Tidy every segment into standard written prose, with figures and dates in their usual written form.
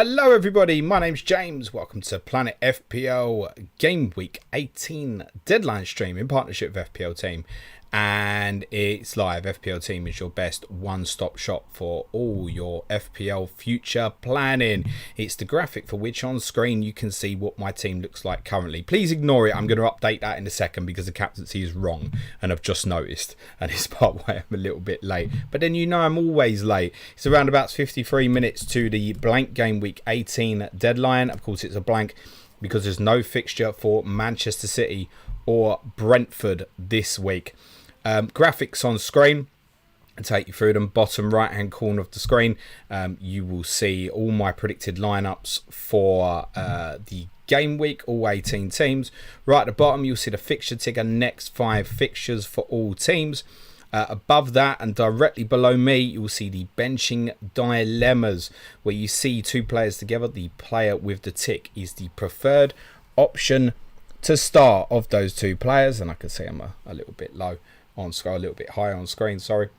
Hello everybody, my name's James. Welcome to Planet FPL Gameweek 18 Deadline stream in partnership with FPL Team. And it's live. FPL Team is your best one-stop shop for all your FPL future planning. It's the graphic for which on screen you can see what my team looks like currently. Please ignore it. I'm going to update that in a second because the captaincy is wrong and I've just noticed. And it's part why I'm a little bit late. But then you know I'm always late. It's around about 53 minutes to the blank Game Week 18 deadline. Of course, it's a blank because there's no fixture for Manchester City or Brentford this week. Graphics on screen. I'll take you through them. Bottom right hand corner of the screen, you will see all my predicted lineups for the game week, all 18 teams. Right at the bottom, you'll see the fixture ticker, next 5 fixtures for all teams. Above that and directly below me, you will see the benching dilemmas, where you see 2 players together. The player with the tick is the preferred option to start of those 2 players. And I can see I'm a little bit low on screen, a little bit higher on screen, sorry.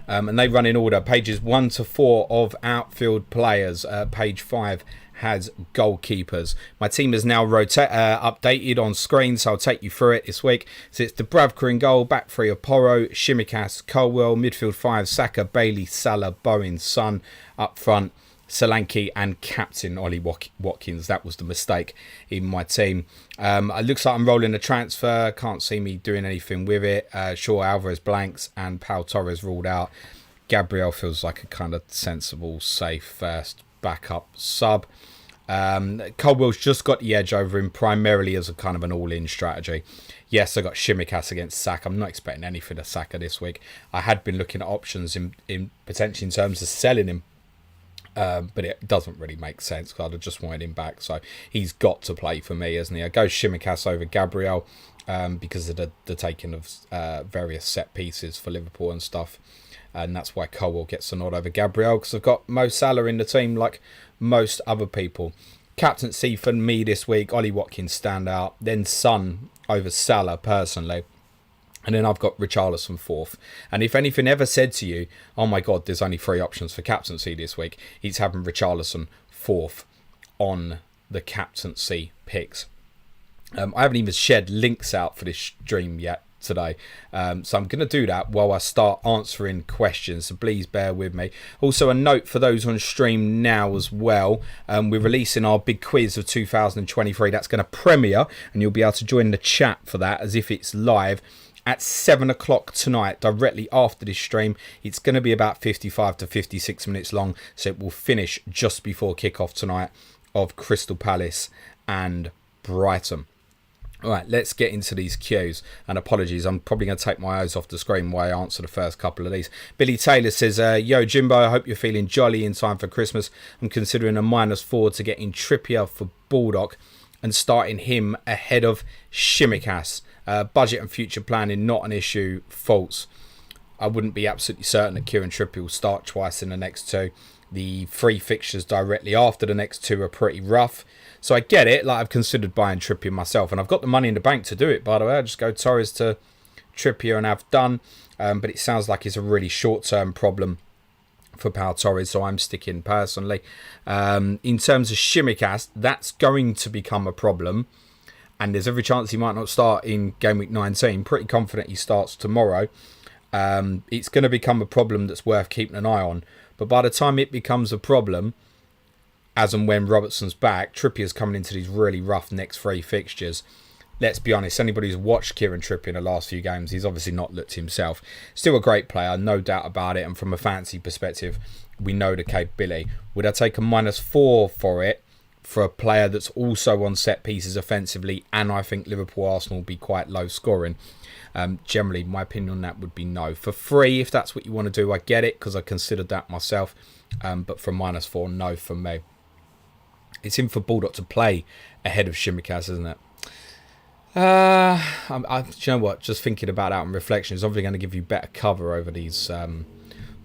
And they run in order. Pages 1 to 4 of outfield players. Page 5 has goalkeepers. My team is now updated on screen, so I'll take you through it this week. So it's Dubravka in goal, back 3 of Porro, Shimikas, Colwell, midfield 5, Saka, Bailey, Salah, Bowen, Son, up front, Solanke and captain Ollie Watkins. That was the mistake in my team. It looks like I'm rolling a transfer. Can't see me doing anything with it. Shaw, Alvarez blanks and Pau Torres ruled out. Gabriel feels like a kind of sensible, safe first backup sub. Colwell's just got the edge over him primarily as a kind of an all-in strategy. Yes, I got Shimikas against Saka. I'm not expecting anything of Saka this week. I had been looking at options in potentially in terms of selling him. But it doesn't really make sense because I'd have just wanted him back. So he's got to play for me, hasn't he? I go Shimikas over Gabriel because of the taking of various set pieces for Liverpool and stuff. And that's why Colwell gets a nod over Gabriel, because I've got Mo Salah in the team like most other people. Captaincy for me this week, Ollie Watkins stand out. Then Son over Salah personally. And then I've got Richarlison 4th. And if anything ever said to you, oh my God, there's only 3 options for captaincy this week, it's having Richarlison 4th on the captaincy picks. I haven't even shared links out for this stream yet today. So I'm going to do that while I start answering questions. So please bear with me. Also a note for those on stream now as well. We're releasing our big quiz of 2023. That's going to premiere and you'll be able to join the chat for that as if it's live. At 7 o'clock tonight, directly after this stream. It's going to be about 55 to 56 minutes long, so it will finish just before kickoff tonight of Crystal Palace and Brighton. All right, let's get into these cues. And apologies, I'm probably going to take my eyes off the screen while I answer the first couple of these. Billy Taylor says, yo, Jimbo, I hope you're feeling jolly in time for Christmas. I'm considering a -4 to get in Trippier for Baldock and starting him ahead of Shimikas. Budget and future planning, not an issue. False. I wouldn't be absolutely certain that Kieran Trippier will start twice in the next 2. The 3 fixtures directly after the next 2 are pretty rough. So I get it. Like, I've considered buying Trippier myself. And I've got the money in the bank to do it, by the way. I'll just go Torres to Trippier and have done. But it sounds like it's a really short-term problem for Pau Torres, so I'm sticking personally. In terms of Shimikas, that's going to become a problem. And there's every chance he might not start in Game Week 19. Pretty confident he starts tomorrow. It's going to become a problem that's worth keeping an eye on. But by the time it becomes a problem, as and when Robertson's back, Trippier's coming into these really rough next 3 fixtures. Let's be honest, anybody who's watched Kieran Trippier in the last few games, he's obviously not looked himself. Still a great player, no doubt about it. And from a fantasy perspective, we know the capability. Would I take a -4 for it? For a player that's also on set pieces offensively, and I think Liverpool-Arsenal will be quite low scoring. Generally, my opinion on that would be no. For free, if that's what you want to do, I get it, because I considered that myself. But for -4, no for me. It's in for Baldock to play ahead of Shimikas, isn't it? Do you know what? Just thinking about that and reflection is obviously going to give you better cover over these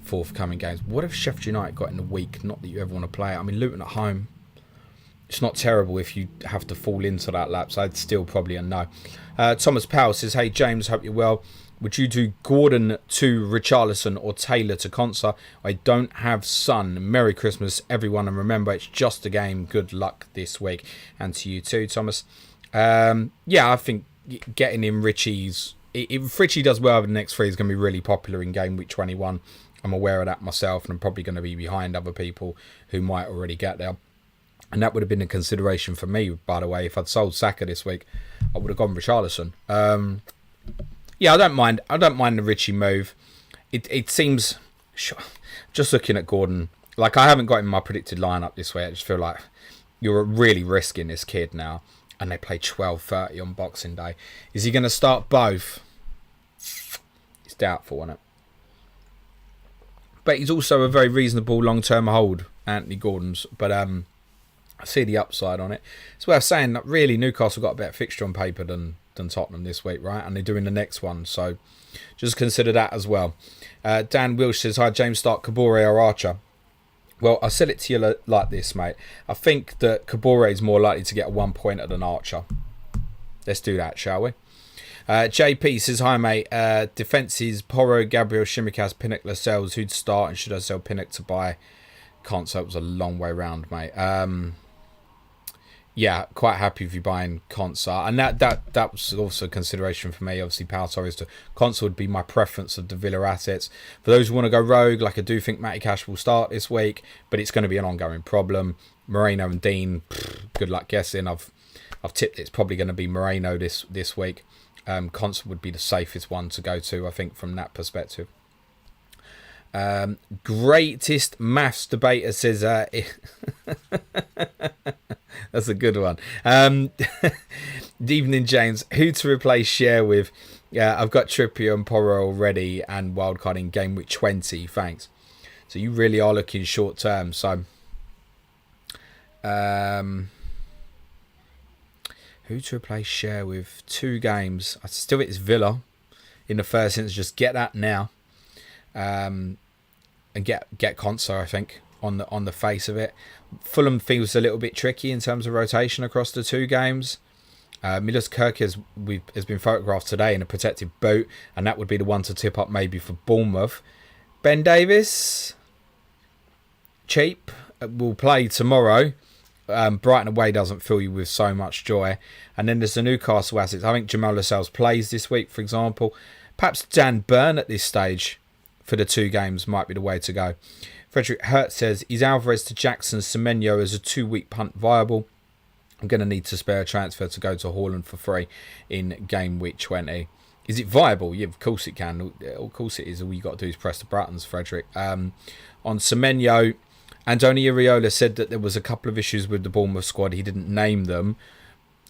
forthcoming games. What if Sheffield United got in the week? Not that you ever want to play it. I mean, Luton at home. It's not terrible if you have to fall into that lapse. I'd still probably a no. Thomas Powell says, hey James, hope you're well. Would you do Gordon to Richarlison or Taylor to Konsa? I don't have Son. Merry Christmas, everyone. And remember, it's just a game. Good luck this week. And to you too, Thomas. Yeah, I think getting in Richie's... If Richie does well over the next 3, he's going to be really popular in Game Week 21. I'm aware of that myself, and I'm probably going to be behind other people who might already get there. And that would have been a consideration for me, by the way. If I'd sold Saka this week, I would have gone Richarlison. Yeah, I don't mind the Richie move. It seems... Just looking at Gordon... Like, I haven't got him in my predicted lineup this way. I just feel like you're really risking this kid now. And they play 12:30 on Boxing Day. Is he going to start both? It's doubtful, isn't it? But he's also a very reasonable long-term hold, Anthony Gordon's. But I see the upside on it. It's worth saying that really Newcastle got a better fixture on paper than Tottenham this week, right? And they're doing the next one, so just consider that as well. Dan Wilsh says, hi James, start Kabore or Archer? Well, I said it to you like this, mate. I think that Kabore is more likely to get a 1-pointer than Archer. Let's do that, shall we? JP says, hi mate, defences, Porro, Gabriel, Shimikas, Pinnock, Lascelles, who'd start and should I sell Pinnock to buy? Can't say it was a long way round, mate. Yeah, quite happy if you're buying Konsa. And that was also a consideration for me. Obviously, Pau Torres to Konsa would be my preference of the Villa assets. For those who want to go rogue, like I do think Matty Cash will start this week, but it's going to be an ongoing problem. Moreno and Dean, good luck guessing. I've tipped it's probably going to be Moreno this week. Konsa would be the safest one to go to, I think, from that perspective. Greatest maths debater says that's a good one. Evening James, who to replace Share with? I've got Trippier and Porro already and wildcard in Game Week 20, thanks. So you really are looking short term. So who to replace Share with? 2 games. I still think it's Villa in the first instance. Just get that now. And get Konsa, I think, on the face of it. Fulham feels a little bit tricky in terms of rotation across the 2 games. Milos Kirk has been photographed today in a protected boot, and that would be the one to tip up maybe for Bournemouth. Ben Davis, cheap, will play tomorrow. Brighton away doesn't fill you with so much joy. And then there's the Newcastle assets. I think Jamal Lascelles plays this week, for example. Perhaps Dan Burn at this stage for the 2 games might be the way to go. Frederick Hurt says, is Alvarez to Jackson Semenyo as a 2-week punt viable? I'm going to need to spare a transfer to go to Haaland for free in Game Week 20. Is it viable? Yeah, of course it can. Of course it is. All you got to do is press the buttons, Frederick. On Semenyo, Antonio Iriola said that there was a couple of issues with the Bournemouth squad. He didn't name them.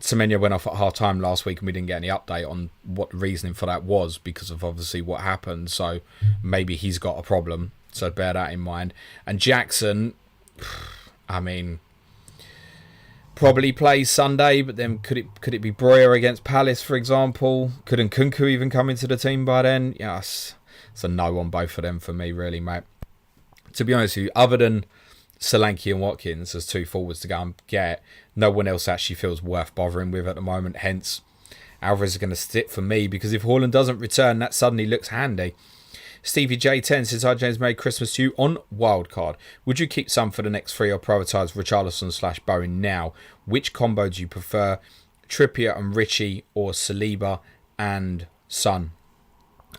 Semenyo went off at half-time last week and we didn't get any update on what the reasoning for that was because of obviously what happened. So maybe he's got a problem. So bear that in mind. And Jackson, I mean, probably plays Sunday, but then could it be Breuer against Palace, for example? Could Nkunku even come into the team by then? Yes, it's a no on both of them for me, really, mate. To be honest with you, other than Solanke and Watkins as 2 forwards to go and get, no one else actually feels worth bothering with at the moment. Hence, Alvarez is going to stick for me because if Haaland doesn't return, that suddenly looks handy. Stevie J10 says, hi James, Merry Christmas to you. On wildcard, would you keep some for the next 3 or prioritise Richarlison / Bowen now? Which combo do you prefer? Trippier and Richie or Saliba and Son?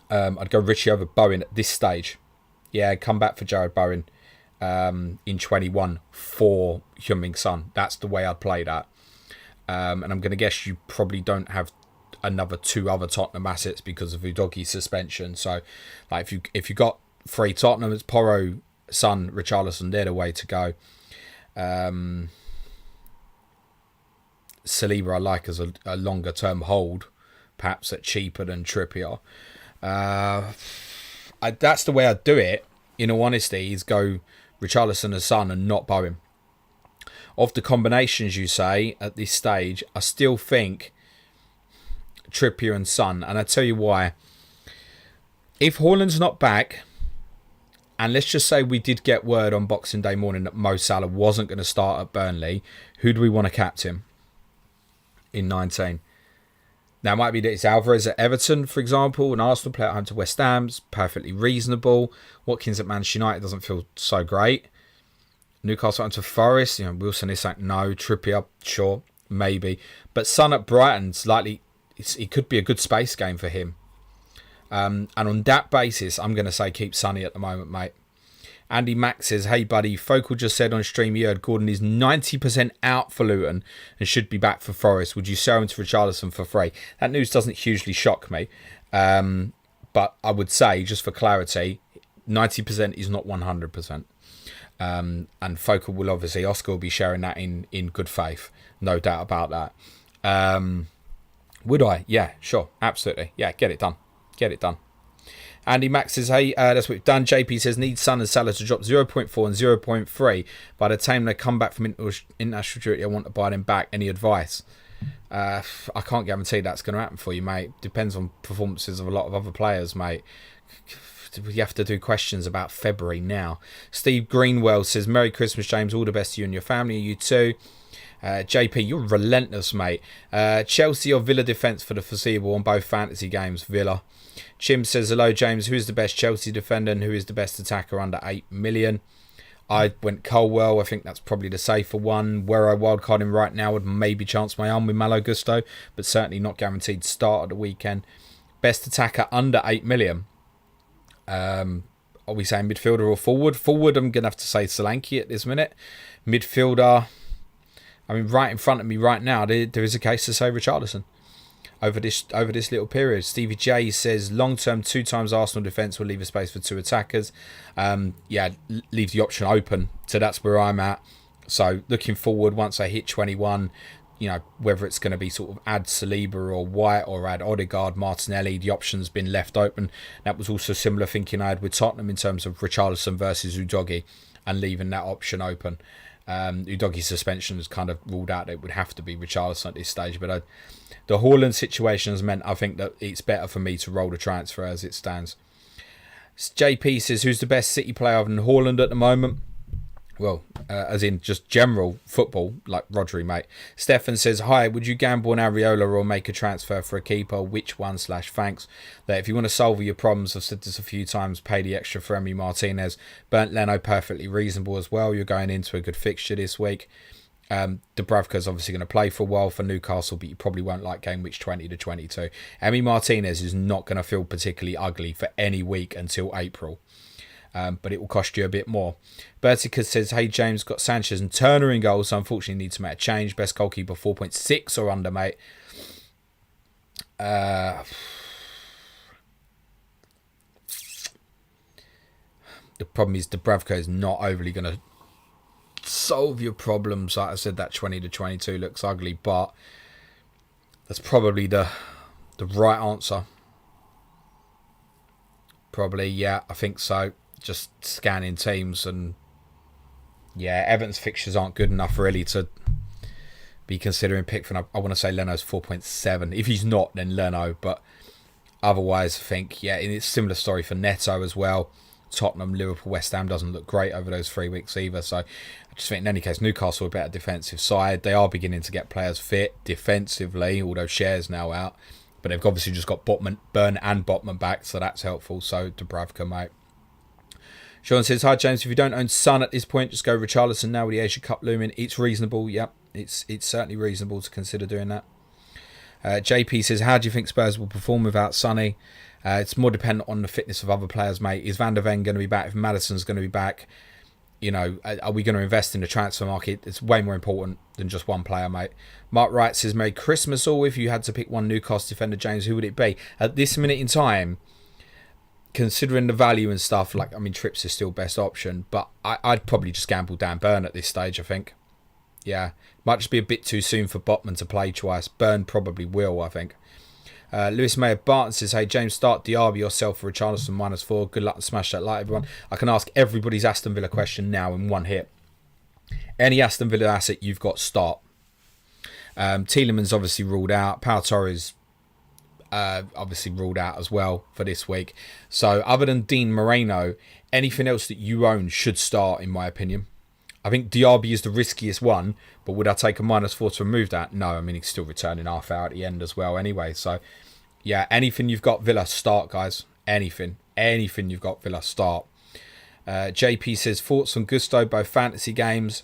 I'd go Richie over Bowen at this stage. Yeah, come back for Jared Bowen in 21 for Heung-min Son. That's the way I'd play that. And I'm going to guess you probably don't have another 2 other Tottenham assets because of Udogie's suspension. So, like, if you got 3 Tottenham, it's Porro, Son, Richarlison. They're the way to go. Saliba I like as a longer term hold, perhaps at cheaper than Trippier. That's the way I'd do it. In all honesty, is go Richarlison as Son and not Bowen. Of the combinations you say at this stage, I still think Trippier and Son, and I tell you why. If Haaland's not back, and let's just say we did get word on Boxing Day morning that Mo Salah wasn't going to start at Burnley, who do we want to captain in 19? Now, it might be that it's Alvarez at Everton, for example, and Arsenal play at home to West Ham's perfectly reasonable. Watkins at Manchester United doesn't feel so great. Newcastle at home to Forest, Wilson is like no. Trippier, sure, maybe. But Son at Brighton's likely, it could be a good space game for him. And on that basis, I'm going to say keep Sonny at the moment, mate. Andy Mack says, hey, buddy, Focal just said on stream he heard Gordon is 90% out for Luton and should be back for Forest. Would you sell him to Richarlison for free? That news doesn't hugely shock me. But I would say, just for clarity, 90% is not 100%. And Focal will obviously, Oscar will be sharing that in good faith. No doubt about that. Would I? Yeah, sure. Absolutely. Yeah, get it done. Get it done. Andy Max says, hey, that's what we've done. JP says, need Son and Salah to drop 0.4 and 0.3. By the time they come back from international duty, I want to buy them back. Any advice? I can't guarantee that's going to happen for you, mate. Depends on performances of a lot of other players, mate. You have to do questions about February now. Steve Greenwell says, Merry Christmas, James. All the best to you and your family. You too. JP, you're relentless, mate. Chelsea or Villa defence for the foreseeable on both fantasy games. Villa. Chim says, hello, James. Who is the best Chelsea defender and who is the best attacker under 8 million? I went Colwell. I think that's probably the safer one. Where I wildcarding right now would maybe chance my arm with Malo Gusto, but certainly not guaranteed start at the weekend. Best attacker under 8 million. Are we saying midfielder or forward? Forward, I'm going to have to say Solanke at this minute. Midfielder, I mean, right in front of me right now, there is a case to say Richarlison over this little period. Stevie J says, long-term 2 times Arsenal defence will leave a space for 2 attackers. Leave the option open. So that's where I'm at. So looking forward, once I hit 21, whether it's going to be sort of add Saliba or White or add Odegaard, Martinelli, the option's been left open. That was also similar thinking I had with Tottenham in terms of Richarlison versus Udogie and leaving that option open. Udogie's suspension was kind of ruled out. It would have to be Richarlison at this stage. But the Haaland situation has meant I think that it's better for me to roll the transfer as it stands. JP says, who's the best City player other than Haaland at the moment? Well, as in just general football, like Rodri, mate. Stefan says, hi, would you gamble on Areola or make a transfer for a keeper? Which one? /thanks. That if you want to solve your problems, I've said this a few times, pay the extra for Emi Martinez. Bernd Leno, perfectly reasonable as well. You're going into a good fixture this week. Dubravka's obviously going to play for a while for Newcastle, but you probably won't like game weeks 20 to 22. Emi Martinez is not going to feel particularly ugly for any week until April. But it will cost you a bit more. Bertica says, hey James, got Sanchez and Turner in goal, so unfortunately need to make a change. Best goalkeeper 4.6 or under, mate. The problem is Dubravka is not overly going to solve your problems. Like I said, that 20 to 22 looks ugly, but that's probably the right answer. Probably, yeah, I think so. Just scanning teams, and yeah, Everton's fixtures aren't good enough really to be considering Pickford. I want to say Leno's 4.7. If he's not, then Leno, but otherwise I think, yeah, it's a similar story for Neto as well. Tottenham, Liverpool, West Ham doesn't look great over those 3 weeks either, so I just think in any case Newcastle are a better defensive side. They are beginning to get players fit defensively, although Share's now out, but they've obviously just got Burn and Botman back, so that's helpful. So Dubravka, mate. Sean says, hi James, if you don't own Son at this point, just go Richarlison now with the Asia Cup looming. It's reasonable, yep. It's certainly reasonable to consider doing that. JP says, how do you think Spurs will perform without Sonny? It's more dependent on the fitness of other players, mate. Is Van der Ven going to be back? If Maddison's going to be back, are we going to invest in the transfer market? It's way more important than just one player, mate. Mark Wright says, Merry Christmas all. If you had to pick one Newcastle defender, James, who would it be? At this minute in time, considering the value and stuff, Trips is still best option, but I'd probably just gamble Dan Burn at this stage, I think. Yeah, might just be a bit too soon for Botman to play twice. Burn probably will, I think. Lewis Mayer Barton says, hey James, start Diaby yourself for Richarlison -4. Good luck to smash that light, everyone. I can ask everybody's Aston Villa question now in one hit. Any Aston Villa asset you've got, start. Tielemans obviously ruled out. Pau Torres obviously ruled out as well for this week. So other than Dean Moreno, anything else that you own should start, in my opinion. I think Diaby is the riskiest one, but would I take a -4 to remove that? No, I mean, he's still returning half hour at the end as well anyway. So, yeah, anything you've got Villa, start, guys. Anything you've got Villa, start. JP says, thoughts on Gusto, both fantasy games.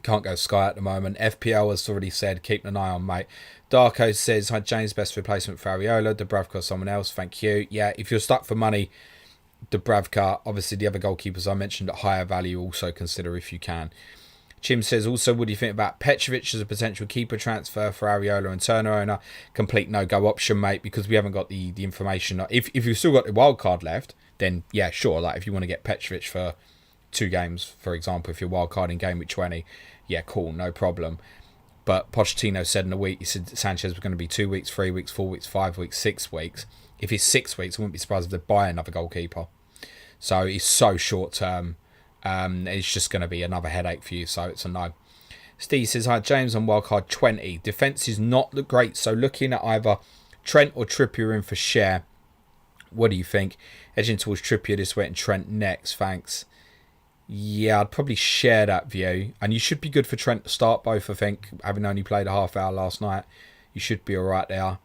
Can't go Sky at the moment. FPL has already said, keep an eye on, mate. Darko says, hi, James, best replacement for Areola. Dubravka or someone else, thank you. Yeah, if you're stuck for money, Dubravka, obviously the other goalkeepers I mentioned at higher value, also consider if you can. Chim says, also, what do you think about Petrovic as a potential keeper transfer for Areola and Turner owner? Complete no-go option, mate, because we haven't got the information. If you've still got the wild card left, then yeah, sure. Like if you want to get Petrovic for 2 games, for example, if you're wild card in Gameweek 20, yeah, cool, no problem. But Pochettino said in a week, he said Sanchez was going to be 2 weeks, 3 weeks, 4 weeks, 5 weeks, 6 weeks. If it's 6 weeks, I wouldn't be surprised if they buy another goalkeeper. So it's so short term. It's just going to be another headache for you. So it's a no. Steve says, hi, James, on wildcard 20. Defence is not great. So looking at either Trent or Trippier in for share. What do you think? Edging towards Trippier this week and Trent next. Thanks. Yeah, I'd probably share that view. And you should be good for Trent to start both, I think. Having only played a half hour last night, you should be all right there.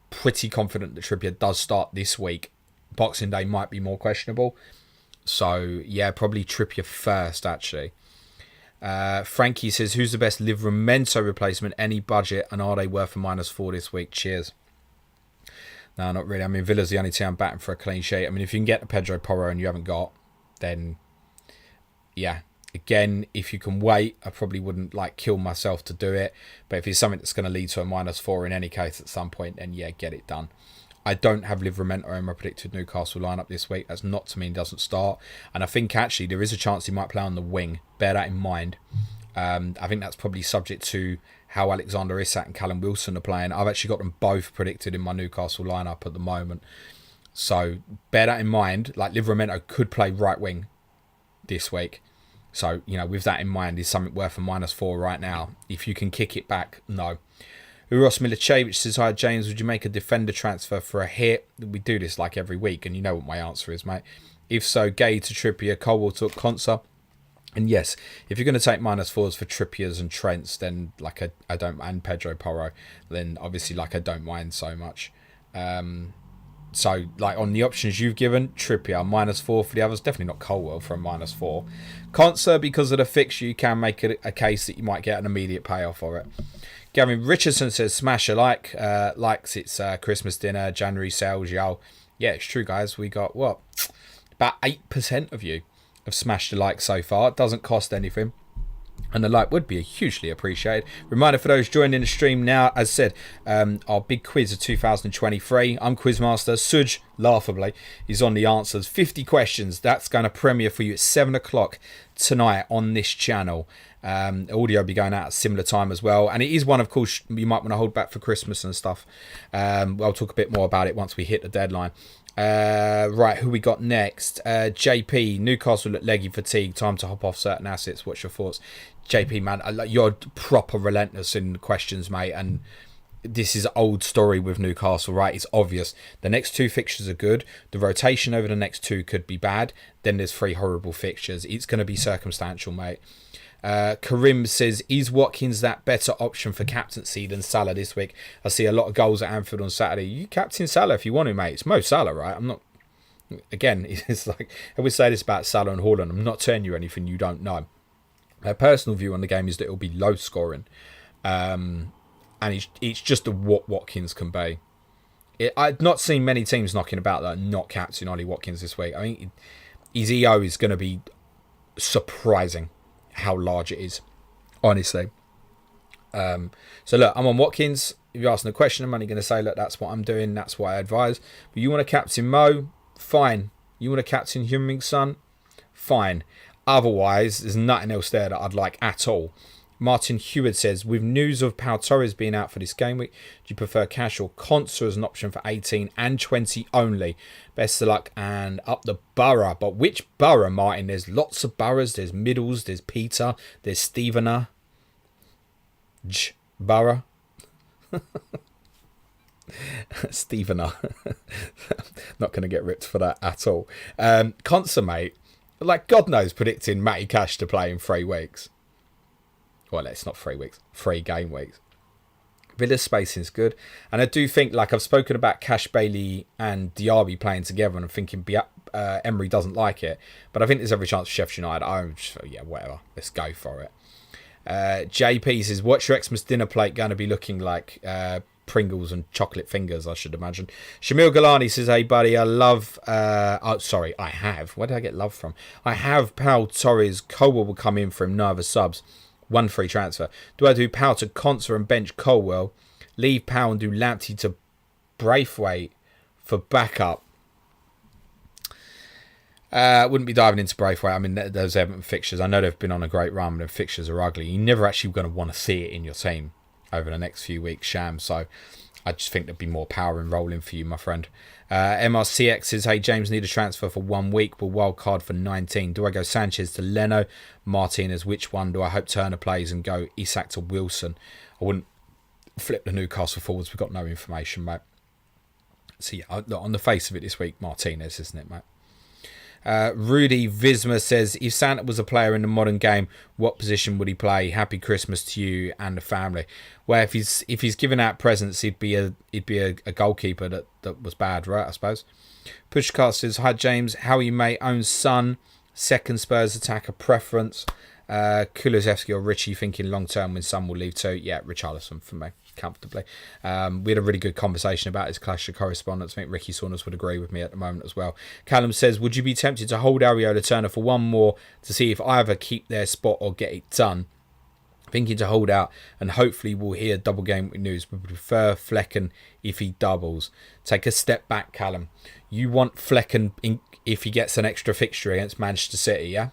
Pretty confident that Trippier does start this week. Boxing Day might be more questionable. So, yeah, probably Trippier first, actually. Frankie says, who's the best Livramento replacement? Any budget? And are they worth a -4 this week? Cheers. No, not really. I mean, Villa's the only team I'm batting for a clean sheet. I mean, if you can get the Pedro Porro and you haven't got, then, yeah. Again, if you can wait, I probably wouldn't kill myself to do it. But if it's something that's going to lead to a -4 in any case at some point, then yeah, get it done. I don't have Livramento in my predicted Newcastle lineup this week. That's not to mean he doesn't start. And I think actually there is a chance he might play on the wing. Bear that in mind. I think that's probably subject to how Alexander Isak and Callum Wilson are playing. I've actually got them both predicted in my Newcastle lineup at the moment. So bear that in mind. Livramento could play right wing this week. So, with that in mind, is something worth a -4 right now. If you can kick it back, no. Uros Milicevic says, hi, James, would you make a defender transfer for a hit? We do this every week, and you know what my answer is, mate. If so, Gay to Trippier, Colwell to Konsa. And yes, if you're going to take -4s for Trippiers and Trents, then I don't, and Pedro Porro, then obviously I don't mind so much. So on the options you've given, Trippier -4 for the others, definitely not Colwell for a -4. Konsa, because of the fixture, you can make it a case that you might get an immediate payoff for it. Gavin Richardson says, smash a like, likes its Christmas dinner, January sales, yo. Yeah, it's true, guys. We got, about 8% of you have smashed a like so far. It doesn't cost anything. And the like would be hugely appreciated. Reminder for those joining the stream now, as said, our big quiz of 2023. I'm Quizmaster. Suj, laughably, is on the answers. 50 questions. That's going to premiere for you at 7 o'clock tonight on this channel. Audio will be going out at a similar time as well. And it is one, of course, you might want to hold back for Christmas and stuff. I'll talk a bit more about it once we hit the deadline. Right, who we got next? JP, Newcastle look leggy fatigue. Time to hop off certain assets. What's your thoughts? JP, man, you're proper relentless in the questions, mate. And this is old story with Newcastle, right? It's obvious. The next 2 fixtures are good. The rotation over the next 2 could be bad. Then there's 3 horrible fixtures. It's going to be circumstantial, mate. Karim says, is Watkins that better option for captaincy than Salah this week? I see a lot of goals at Anfield on Saturday. You captain Salah if you want to, mate. It's Mo Salah, right? I'm not, again, it's I would say this about Salah and Haaland. I'm not telling you anything you don't know. My personal view on the game is that it'll be low scoring. And it's just what Watkins can be. I've not seen many teams knocking about that not captain Ollie Watkins this week. I mean, his EO is going to be surprising how large it is, honestly. So look, I'm on Watkins. If you're asking a question, I'm only going to say, look, that's what I'm doing, that's what I advise. But you want to captain Mo? Fine. You want to captain Heung-min Son? Fine. Otherwise, there's nothing else there that I'd like at all. Martin Hewitt says, with news of Pau Torres being out for this game week, do you prefer cash or Konsa as an option for 18 and 20 only? Best of luck and up the borough. But which borough, Martin? There's lots of boroughs. There's Middles, there's Peter, there's Stevener. Borough. Stevener. Not going to get ripped for that at all. Konsa, mate. Like, God knows, predicting Matty Cash to play in 3 weeks. Well, it's not 3 weeks, 3 game weeks. Villa's spacing is good. And I do think, like, I've spoken about Cash, Bailey and Diaby playing together, and I'm thinking Emery doesn't like it. But I think there's every chance for Sheffield United. Yeah, whatever. Let's go for it. JP says, what's your Xmas dinner plate going to be looking like? Pringles and chocolate fingers, I should imagine. Shamil Galani says, hey, buddy, I love... I have. Where did I get love from? I have Pal Torres. Colwell will come in for him, no other subs. 1 free transfer. Do I do Powell to Conser and bench Colwell? Leave Powell and do Lamptey to Braithwaite for backup? Wouldn't be diving into Braithwaite. I mean, those Everton fixtures, I know they've been on a great run, but the fixtures are ugly. You're never actually going to want to see it in your team over the next few weeks, Sham. So I just think there'd be more power in rolling for you, my friend. MRCX says, hey, James, need a transfer for 1 week, but wild card for 19. Do I go Sanchez to Leno? Martinez, which one? Do I hope Turner plays and go Isak to Wilson? I wouldn't flip the Newcastle forwards. We've got no information, mate. So, yeah, on the face of it this week, Martinez, isn't it, mate? Rudy Visma says, if Santa was a player in the modern game, what position would he play? Happy Christmas to you and the family. Well, if he's giving out presents, he'd be a goalkeeper that was bad, right? I suppose. Pushcast says, hi James, how are you, mate? Own son, second Spurs attacker preference. Kulusevski or Richie thinking long term when Son will leave too. Yeah, Richarlison for me, comfortably. We had a really good conversation about his clash of correspondence. I think Ricky Saunders would agree with me at the moment as well. Callum says, would you be tempted to hold Areola Turner for 1 more to see if either keep their spot or get it done? Thinking to hold out and hopefully we'll hear double game news, but prefer Flecken if he doubles. Take a step back, Callum. You want Flecken if he gets an extra fixture against Manchester City, yeah?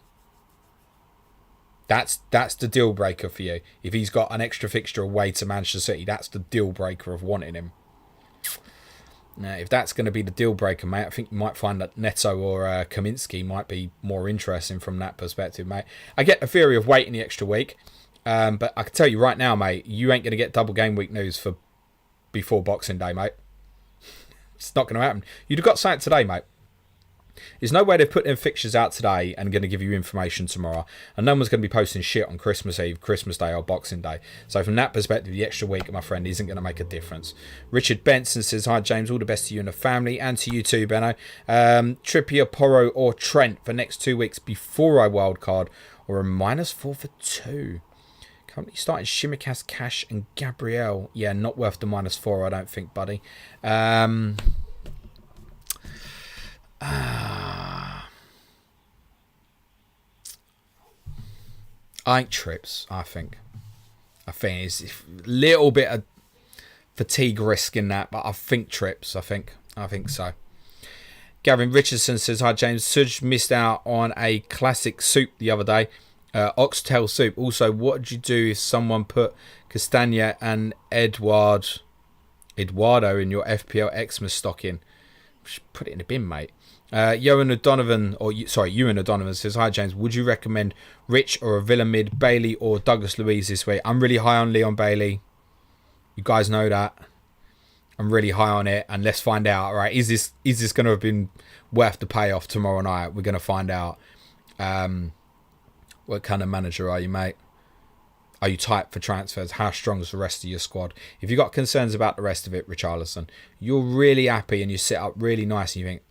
That's the deal breaker for you. If he's got an extra fixture away to Manchester City, that's the deal breaker of wanting him. Now, if that's going to be the deal breaker, mate, I think you might find that Neto or Kaminsky might be more interesting from that perspective, mate. I get the theory of waiting the extra week, but I can tell you right now, mate, you ain't going to get double game week news for before Boxing Day, mate. It's not going to happen. You'd have got something today, mate. There's no way they've put their fixtures out today and going to give you information tomorrow. And no one's going to be posting shit on Christmas Eve, Christmas Day or Boxing Day. So from that perspective, the extra week, my friend, isn't going to make a difference. Richard Benson says, hi James, all the best to you and the family and to you too, Benno. Trippier, Porro or Trent for next 2 weeks before I wildcard or a -4 for 2. Currently starting Shimikas, Cash and Gabriel. Yeah, not worth the -4, I don't think, buddy. I think Trips, I think it's a little bit of fatigue risk in that, but I think Trips, I think so. Gavin Richardson says, hi James, Suj missed out on a classic soup the other day, oxtail soup. Also, what would you do if someone put Castagna and Eduardo in your FPL Xmas stocking? Just put it in the bin, mate. Ewan O'Donovan says, hi James, would you recommend Rich or a Villa mid, Bailey or Douglas Luiz this week? I'm really high on Leon Bailey. You guys know that. I'm really high on it, and let's find out. All right, is this going to have been worth the payoff tomorrow night? We're going to find out. What kind of manager are you, mate? Are you tight for transfers? How strong is the rest of your squad? If you've got concerns about the rest of it, Richarlison, you're really happy and you sit up really nice and you think,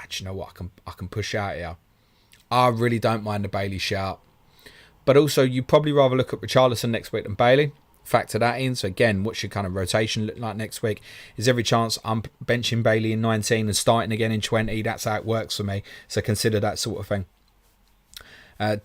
do you know what? I can push out here. I really don't mind the Bailey shout. But also, you probably rather look at Richarlison next week than Bailey. Factor that in. So again, what's your kind of rotation look like next week? Is every chance I'm benching Bailey in 19 and starting again in 20? That's how it works for me. So consider that sort of thing.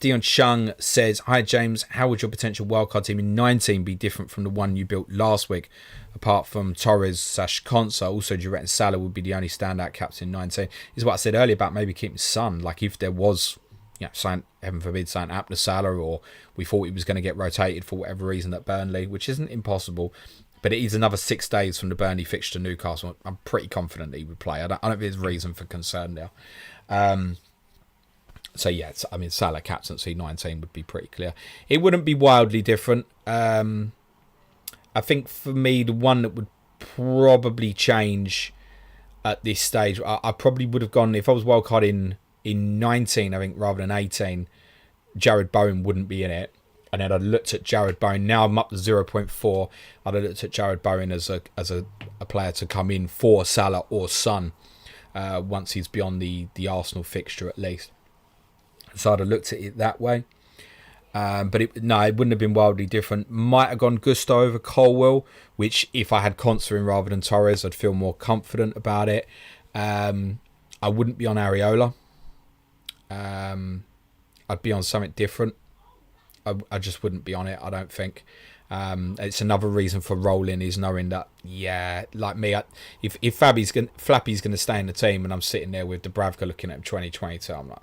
Dion Chung says, hi James, how would your potential wildcard team in 19 be different from the one you built last week? Apart from Torres/Konsa, also do you reckon Salah would be the only standout captain in 19? This is what I said earlier about maybe keeping Son. Like if there was, heaven forbid, something happened to Salah, or we thought he was going to get rotated for whatever reason at Burnley, which isn't impossible, but it is another 6 days from the Burnley fixture to Newcastle. I'm pretty confident that he would play. I don't think there's reason for concern there. So yeah, Salah captaincy 19 would be pretty clear. It wouldn't be wildly different. I think for me, the one that would probably change at this stage, I probably would have gone, if I was wildcard in in 19, I think, rather than 18, Jared Bowen wouldn't be in it. And then I looked at Jared Bowen. Now I'm up to 0.4. I'd have looked at Jared Bowen as a player to come in for Salah or Son once he's beyond the Arsenal fixture at least. So I'd have looked at it that way. But it wouldn't have been wildly different. Might have gone Gusto over Colwell, which if I had Conser in rather than Torres, I'd feel more confident about it. I wouldn't be on Areola. I'd be on something different. I just wouldn't be on it, I don't think. It's another reason for rolling is knowing that, like me, if Flappy's going to stay in the team and I'm sitting there with Dubravka looking at him 2022, I'm like,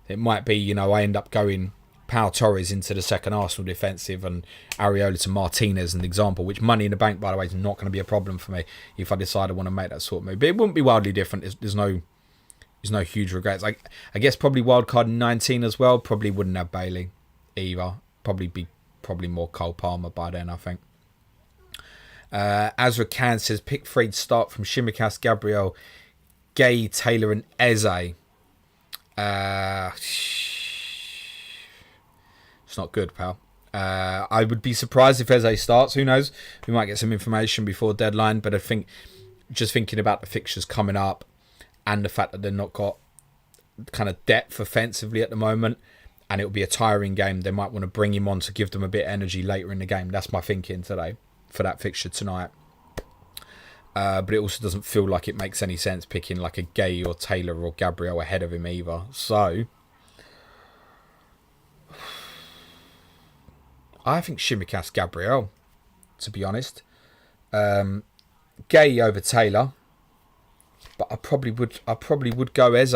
it might be, I end up going Pau Torres into the second Arsenal defensive and Areola to Martinez, an example, which money in the bank, by the way, is not going to be a problem for me if I decide I want to make that sort of move. But it wouldn't be wildly different. There's no huge regrets. I guess probably wildcard 19 as well. Probably wouldn't have Bailey either. Probably more Cole Palmer by then, I think. Azra Khan says pick 3 to start from Shimikas, Gabriel, Gay, Taylor and Eze. It's not good, pal. I would be surprised if Eze starts. Who knows? We might get some information before deadline, but I think just thinking about the fixtures coming up and the fact that they've not got kind of depth offensively at the moment, and it'll be a tiring game, they might want to bring him on to give them a bit of energy later in the game. That's my thinking today for that fixture tonight. But it also doesn't feel like it makes any sense picking like a Gay or Taylor or Gabriel ahead of him either. So I think Shimikas Gabriel, to be honest. Gay over Taylor. But I probably would go Eze.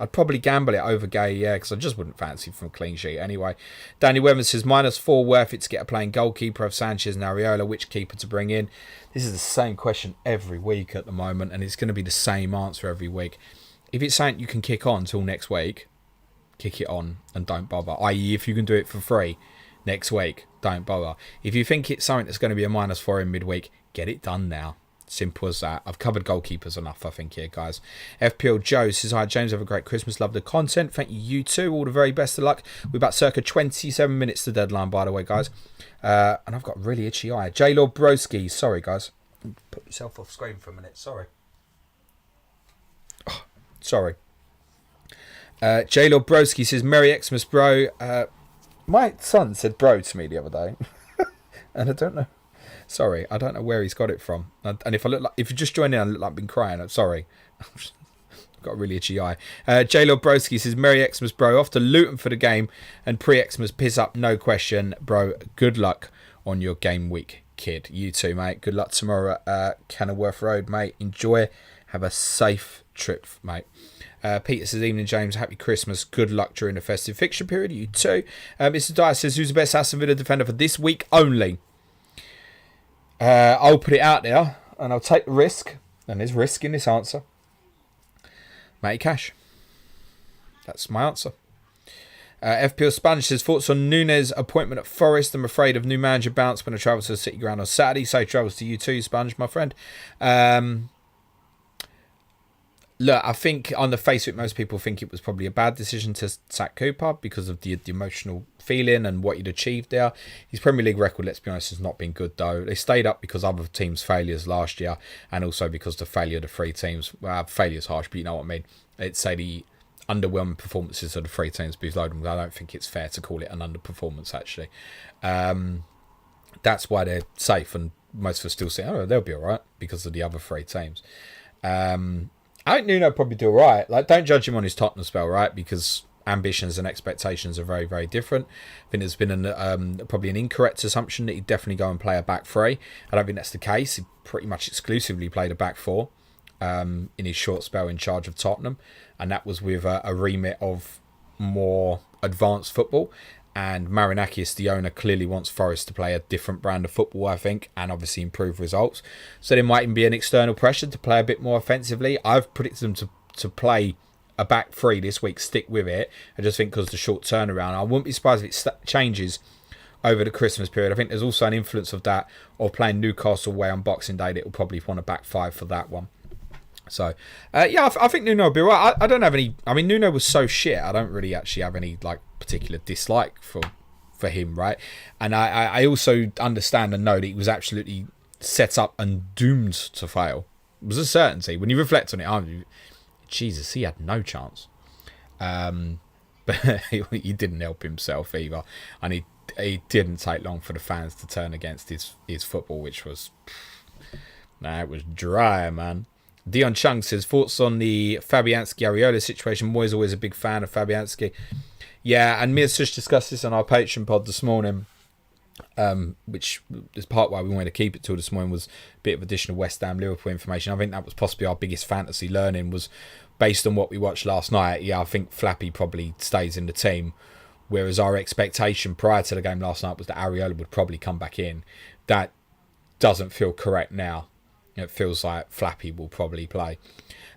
I'd probably gamble it over Gay, because I just wouldn't fancy from a clean sheet anyway. Danny Weather says, -4 worth it to get a playing goalkeeper of Sanchez and Areola. Which keeper to bring in? This is the same question every week at the moment, and it's going to be the same answer every week. If it's something you can kick on till next week, kick it on and don't bother. I.e., if you can do it for free next week, don't bother. If you think it's something that's going to be a -4 in midweek, get it done now. Simple as that. I've covered goalkeepers enough, I think, here, guys. FPL Joe says, hi, James, have a great Christmas. Love the content. Thank you, you too. All the very best of luck. We're about circa 27 minutes to deadline, by the way, guys. And I've got a really itchy eye. J-Lord Broski. Sorry, guys. Put yourself off screen for a minute. Sorry. Oh, sorry. J-Lord Broski says, Merry Xmas, bro. My son said bro to me the other day. And I don't know. Sorry, I don't know where he's got it from. And if you just joined in, I look like I've been crying. I'm sorry. I've got a really itchy eye. J-Lord Broski says, Merry Xmas, bro. Off to Luton for the game. And pre-Xmas, piss up, no question. Bro, good luck on your game week, kid. You too, mate. Good luck tomorrow at Kenilworth Road, mate. Enjoy. Have a safe trip, mate. Peter says, evening, James. Happy Christmas. Good luck during the festive fixture period. You too. Mr. Dyer says, who's the best Aston Villa defender for this week only? I'll put it out there and I'll take the risk, and there's risk in this answer. Matty Cash. That's my answer. FPL Spanish says, thoughts on Nunes' appointment at Forest? I'm afraid of new manager bounce when I travel to the City Ground on Saturday. Safe travels to you too, Sponge, my friend. Look, I think on the face of it, most people think it was probably a bad decision to sack Cooper because of the emotional feeling and what he'd achieved there. His Premier League record, let's be honest, has not been good though. They stayed up because of other teams' failures last year, and also because the failure of the three teams. Well, failure's harsh, but you know what I mean. It's say the underwhelming performances of the three teams below them. I don't think it's fair to call it an underperformance actually. That's why they're safe, and most of us still say, oh, they'll be all right because of the other three teams. I think Nuno probably do all right. Like, don't judge him on his Tottenham spell, right? Because ambitions and expectations are very, very different. I think there's been probably an incorrect assumption that he'd definitely go and play a back three. I don't think that's the case. He pretty much exclusively played a back four in his short spell in charge of Tottenham, and that was with a remit of more advanced football. And Marinakis, the owner, clearly wants Forest to play a different brand of football, I think, and obviously improve results. So there might even be an external pressure to play a bit more offensively. I've predicted them to play a back three this week, stick with it. I just think because of the short turnaround, I wouldn't be surprised if it changes over the Christmas period. I think there's also an influence of that, of playing Newcastle away on Boxing Day, that will probably want a back five for that one. So, yeah, I think Nuno will be right. I don't have any... I mean, Nuno was so shit. I don't really actually have any like particular dislike for him, right? And I also understand and know that he was absolutely set up and doomed to fail. It was a certainty. When you reflect on it, Jesus, he had no chance. But he didn't help himself either. And he didn't take long for the fans to turn against his football, which was... it was dry, man. Dion Chung says, thoughts on the Fabianski-Areola situation? Moyes always a big fan of Fabianski. Yeah, and me and Sush discussed this on our Patreon pod this morning, which is part why we wanted to keep it till this morning, was a bit of additional West Ham Liverpool information. I think that was possibly our biggest fantasy learning, was based on what we watched last night. Yeah, I think Flappy probably stays in the team, whereas our expectation prior to the game last night was that Areola would probably come back in. That doesn't feel correct now. It feels like Flappy will probably play.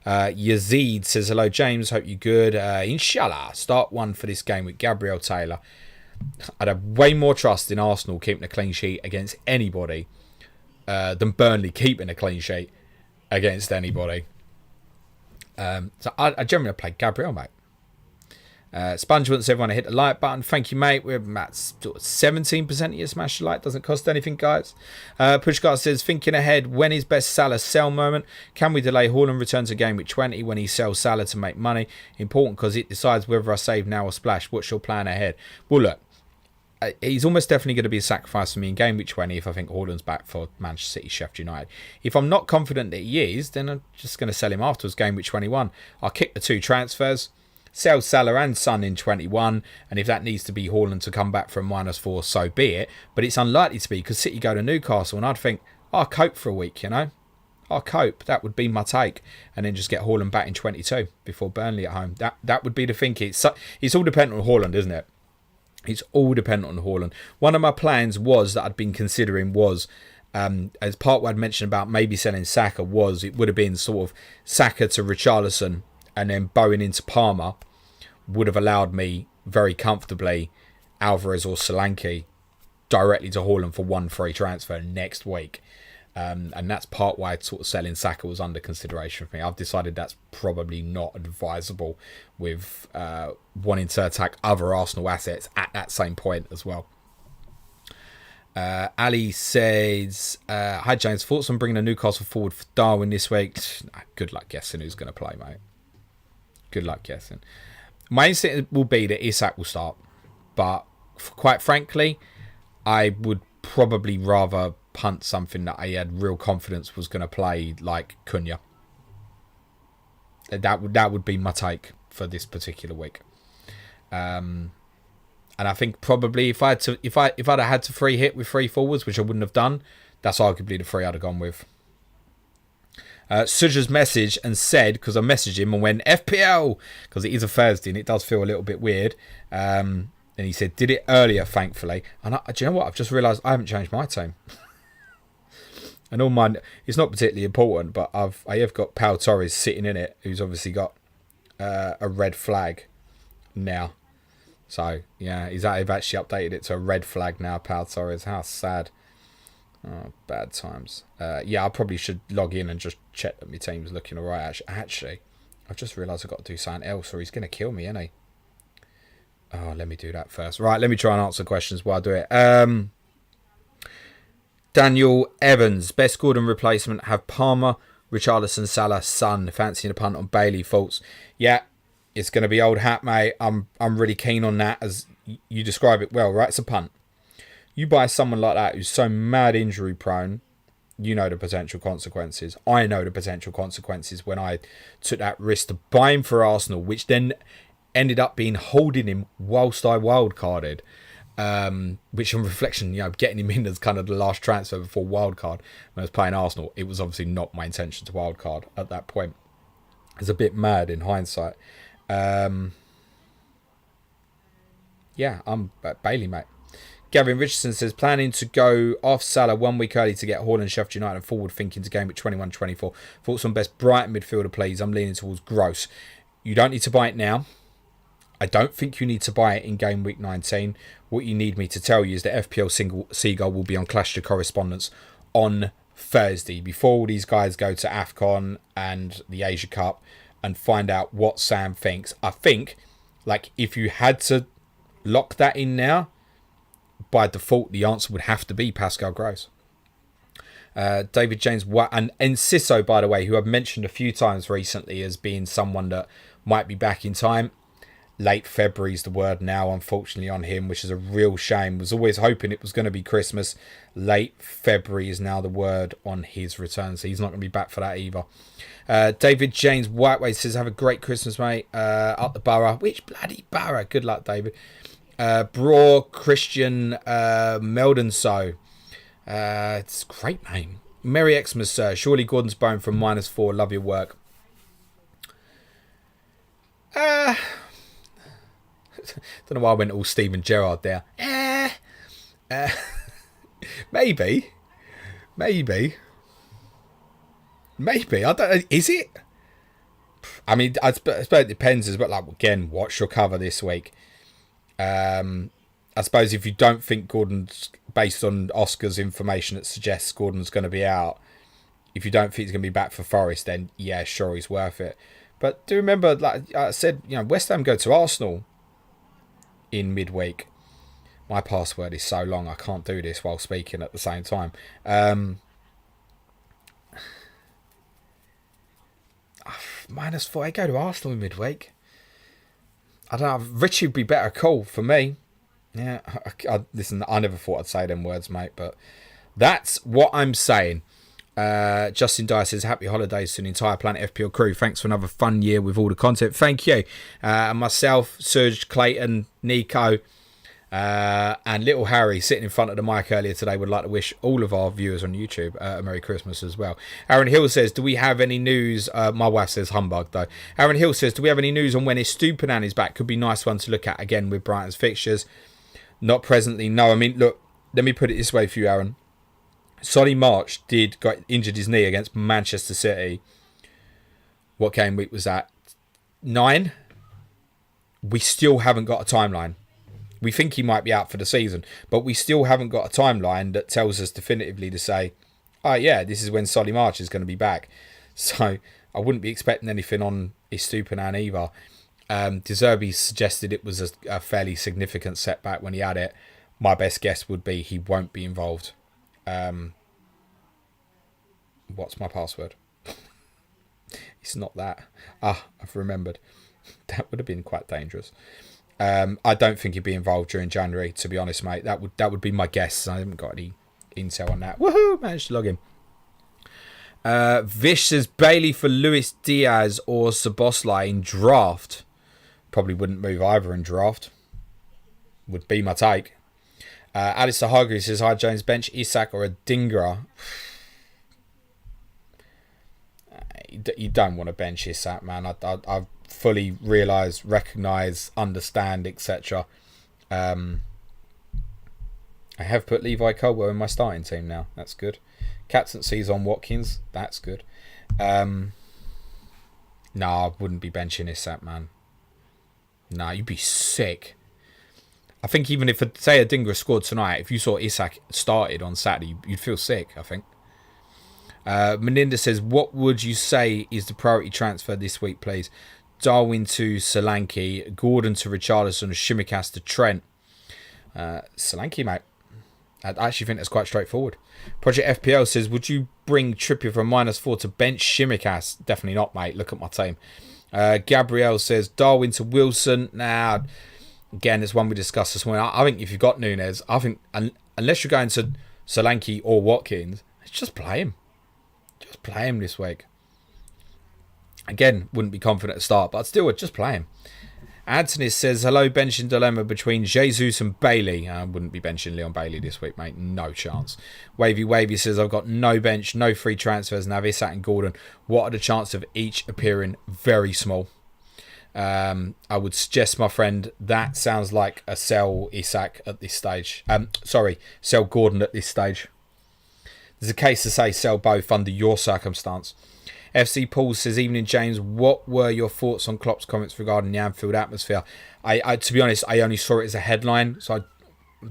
Yazid says, hello James, hope you're good. Inshallah, start one for this game with Gabriel Taylor. I'd have way more trust in Arsenal keeping a clean sheet against anybody than Burnley keeping a clean sheet against anybody. So I generally play Gabriel, mate. Sponge wants everyone to hit the like button. Thank you, mate. We're at 17% of your smash the like. Doesn't cost anything, guys. Pushcart says, thinking ahead, when is best Salah sell moment? Can we delay Haaland return to game week 20 when he sells Salah to make money? Important because it decides whether I save now or splash. What's your plan ahead? Well, look, he's almost definitely going to be a sacrifice for me in game week 20 if I think Haaland's back for Manchester City, Sheffield United. If I'm not confident that he is, then I'm just going to sell him afterwards, game week 21. I'll kick the 2 transfers. Sell Salah and Son in 21, and if that needs to be Haaland to come back from -4, so be it. But it's unlikely to be because City go to Newcastle, and I'd think, I'll cope for a week, I'll cope. That would be my take. And then just get Haaland back in 22 before Burnley at home. That would be the thinking. It's all dependent on Haaland, isn't it? It's all dependent on Haaland. One of my plans was that I'd been considering was, as part what I'd mentioned about maybe selling Saka, was it would have been sort of Saka to Richarlison and then bowing into Palmer would have allowed me very comfortably Alvarez or Solanke directly to Haaland for 1 free transfer next week. And that's part why sort of selling Saka was under consideration for me. I've decided that's probably not advisable with wanting to attack other Arsenal assets at that same point as well. Ali says, hi James, thoughts on bringing a Newcastle forward for Darwin this week? Good luck guessing who's going to play, mate. Good luck guessing. My instinct will be that Isak will start, but quite frankly, I would probably rather punt something that I had real confidence was going to play, like Cunha. That would be my take for this particular week. And I think probably if I'd have had to free hit with 3 forwards, which I wouldn't have done, that's arguably the 3 I'd have gone with. Suja's message and said, because I messaged him and went FPL, because it is a Thursday and it does feel a little bit weird. And he said, did it earlier, thankfully. And do you know what? I've just realised I haven't changed my team. And all mine, it's not particularly important, but I have got Pau Torres sitting in it, who's obviously got a red flag now. So, yeah, I've actually updated it to a red flag now, Pau Torres. How sad. Oh, bad times. Yeah, I probably should log in and just check that my team's looking alright. Actually, I've just realised I've got to do something else or he's going to kill me, isn't he? Oh, let me do that first. Right, let me try and answer questions while I do it. Daniel Evans, best Gordon replacement, have Palmer, Richarlison, Salah, Son. Fancying a punt on Bailey, thoughts? Yeah, it's going to be old hat, mate. I'm really keen on that, as you describe it well, right? It's a punt. You buy someone like that who's so mad injury prone, you know the potential consequences. I know the potential consequences when I took that risk to buy him for Arsenal, which then ended up being holding him whilst I wildcarded. Which on reflection, getting him in as kind of the last transfer before wildcard when I was playing Arsenal, it was obviously not my intention to wildcard at that point. It's a bit mad in hindsight. Yeah, I'm Bailey, mate. Gavin Richardson says, planning to go off Salah 1 week early to get Haaland, Sheffield United and forward thinking to game at 21-24. Thoughts on best Brighton midfielder, please? I'm leaning towards Gross. You don't need to buy it now. I don't think you need to buy it in game week 19. What you need me to tell you is that FPL Seagull will be on Clash to Correspondence on Thursday, before all these guys go to AFCON and the Asia Cup, and find out what Sam thinks. I think, like, if you had to lock that in now, by default, the answer would have to be Pascal Gross. David James and Enciso, by the way, who I've mentioned a few times recently as being someone that might be back in time. Late February is the word now, unfortunately, on him, which is a real shame. Was always hoping it was going to be Christmas. Late February is now the word on his return, so he's not going to be back for that either. David James Whiteway says, have a great Christmas, mate. Up the borough. Which bloody borough? Good luck, David. Braw Christian Meldenso. It's a great name. Merry Xmas, sir. Surely Gordon's bone from -4. Love your work. Don't know why I went all Steven Gerrard there. Maybe. I don't know. Is it? I mean, I suppose it depends as well. Like, again, what's your cover this week? I suppose if you don't think Gordon's, based on Oscar's information that suggests Gordon's going to be out, if you don't think he's going to be back for Forest, then yeah, sure, he's worth it. But do remember, like I said, West Ham go to Arsenal in midweek. My password is so long, I can't do this while speaking at the same time. -4, I go to Arsenal in midweek. I don't know. Richie would be better call for me. Yeah, listen, I never thought I'd say them words, mate, but that's what I'm saying. Justin Dyer says, happy holidays to the entire Planet FPL crew. Thanks for another fun year with all the content. Thank you. And myself, Serge, Clayton, Nico, and little Harry sitting in front of the mic earlier today would like to wish all of our viewers on YouTube a Merry Christmas as well. Aaron Hill says, do we have any news? My wife says humbug though. Aaron Hill says, do we have any news on when Estupinan is back? Could be a nice one to look at again with Brighton's fixtures. Not presently, no. I mean, look, let me put it this way for you, Aaron. Solly March got injured his knee against Manchester City. What game week was that? 9? We still haven't got a timeline. We think he might be out for the season, but we still haven't got a timeline that tells us definitively to say, oh yeah, this is when Solly March is going to be back. So I wouldn't be expecting anything on Estupinan either. De Zerbi suggested it was a fairly significant setback when he had it. My best guess would be he won't be involved. What's my password? It's not that. I've remembered. That would have been quite dangerous. I don't think he'd be involved during January, to be honest, mate. That would be my guess. I haven't got any intel on that. Woohoo! Managed to log in. Vish says Bailey for Luis Diaz or Szoboszlai in draft. Probably wouldn't move either in draft. Would be my take. Alistair Hargreaves says, hi James, bench Isak or a Dingra? You don't want to bench Isak, man. I fully realise, recognise, understand, etc. I have put Levi Colwell in my starting team now. That's good. Captaincy's on Watkins. That's good. No, I wouldn't be benching Isak, man. No, you'd be sick. I think even if, say, Adingra scored tonight, if you saw Isak started on Saturday, you'd feel sick, I think. Meninda says, what would you say is the priority transfer this week, please? Darwin to Solanke, Gordon to Richarlison, Shimikas to Trent. Solanke, mate. I actually think that's quite straightforward. Project FPL says, would you bring Trippier from -4 to bench Shimikas? Definitely not, mate. Look at my team. Gabrielle says, Darwin to Wilson. Now, again, it's one we discussed this morning. I think if you've got Nunez, I think unless you're going to Solanke or Watkins, just play him. Just play him this week. Again, wouldn't be confident at start, but still would just play him. Anthony says, hello, benching dilemma between Jesus and Bailey. I wouldn't be benching Leon Bailey this week, mate. No chance. Wavy says, I've got no bench, no free transfers, now Isak and Gordon. What are the chances of each appearing? Very small. I would suggest, my friend, that sounds like a sell Isak at this stage. Sell Gordon at this stage. There's a case to say sell both under your circumstance. FC Paul says, evening James, what were your thoughts on Klopp's comments regarding the Anfield atmosphere? I to be honest, I only saw it as a headline, so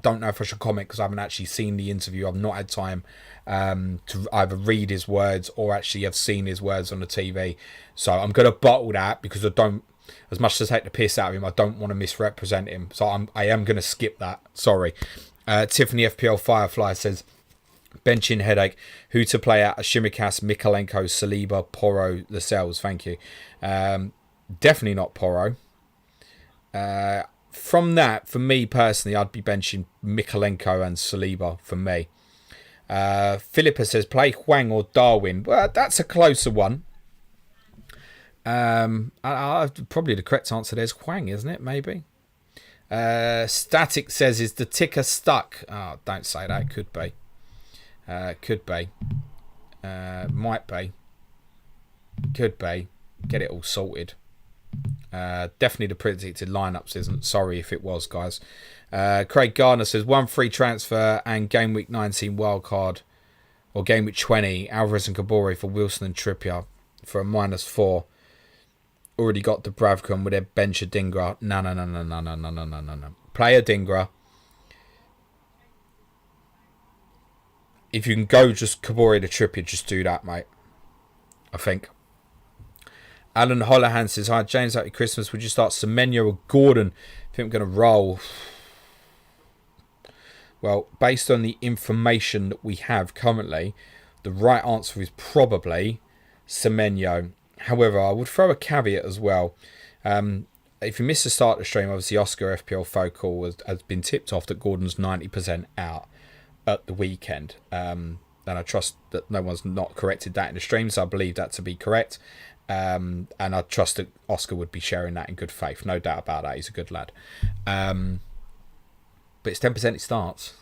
don't know if I should comment because I haven't actually seen the interview. I've not had time to either read his words or actually have seen his words on the TV. So I'm going to bottle that because I don't, as much as I take the piss out of him, I don't want to misrepresent him. So I am going to skip that. Sorry. Tiffany FPL Firefly says, benching headache. Who to play out? Shimikas, Mikalenko, Saliba, Porro, Lascelles. Thank you. Definitely not Porro. From that, for me personally, I'd be benching Mikalenko and Saliba for me. Philippa says, play Hwang or Darwin. Well, that's a closer one. Probably the correct answer there is Hwang, isn't it? Maybe. Static says, is the ticker stuck? Oh, don't say that. Could be. Could be. Might be. Could be. Get it all sorted. Definitely the predicted lineups isn't. Sorry if it was, guys. Craig Gardner says 1 free transfer and Gameweek 19 wildcard or Gameweek 20 Alvarez and Kabore for Wilson and Trippier for a -4. Already got Dubravka and with their bench of Dingra. No. Play Adingra. If you can go just Kabore to Trippier, just do that, mate. I think. Alan Holohan says, hi James, happy Christmas. Would you start Semenyo or Gordon? I think I'm going to roll. Well, based on the information that we have currently, the right answer is probably Semenyo. However, I would throw a caveat as well. If you missed the start of the stream, obviously Oscar FPL Focal has been tipped off that Gordon's 90% out at the weekend. And I trust that no one's not corrected that in the stream, so I believe that to be correct. And I trust that Oscar would be sharing that in good faith. No doubt about that. He's a good lad. But it's 10% he starts.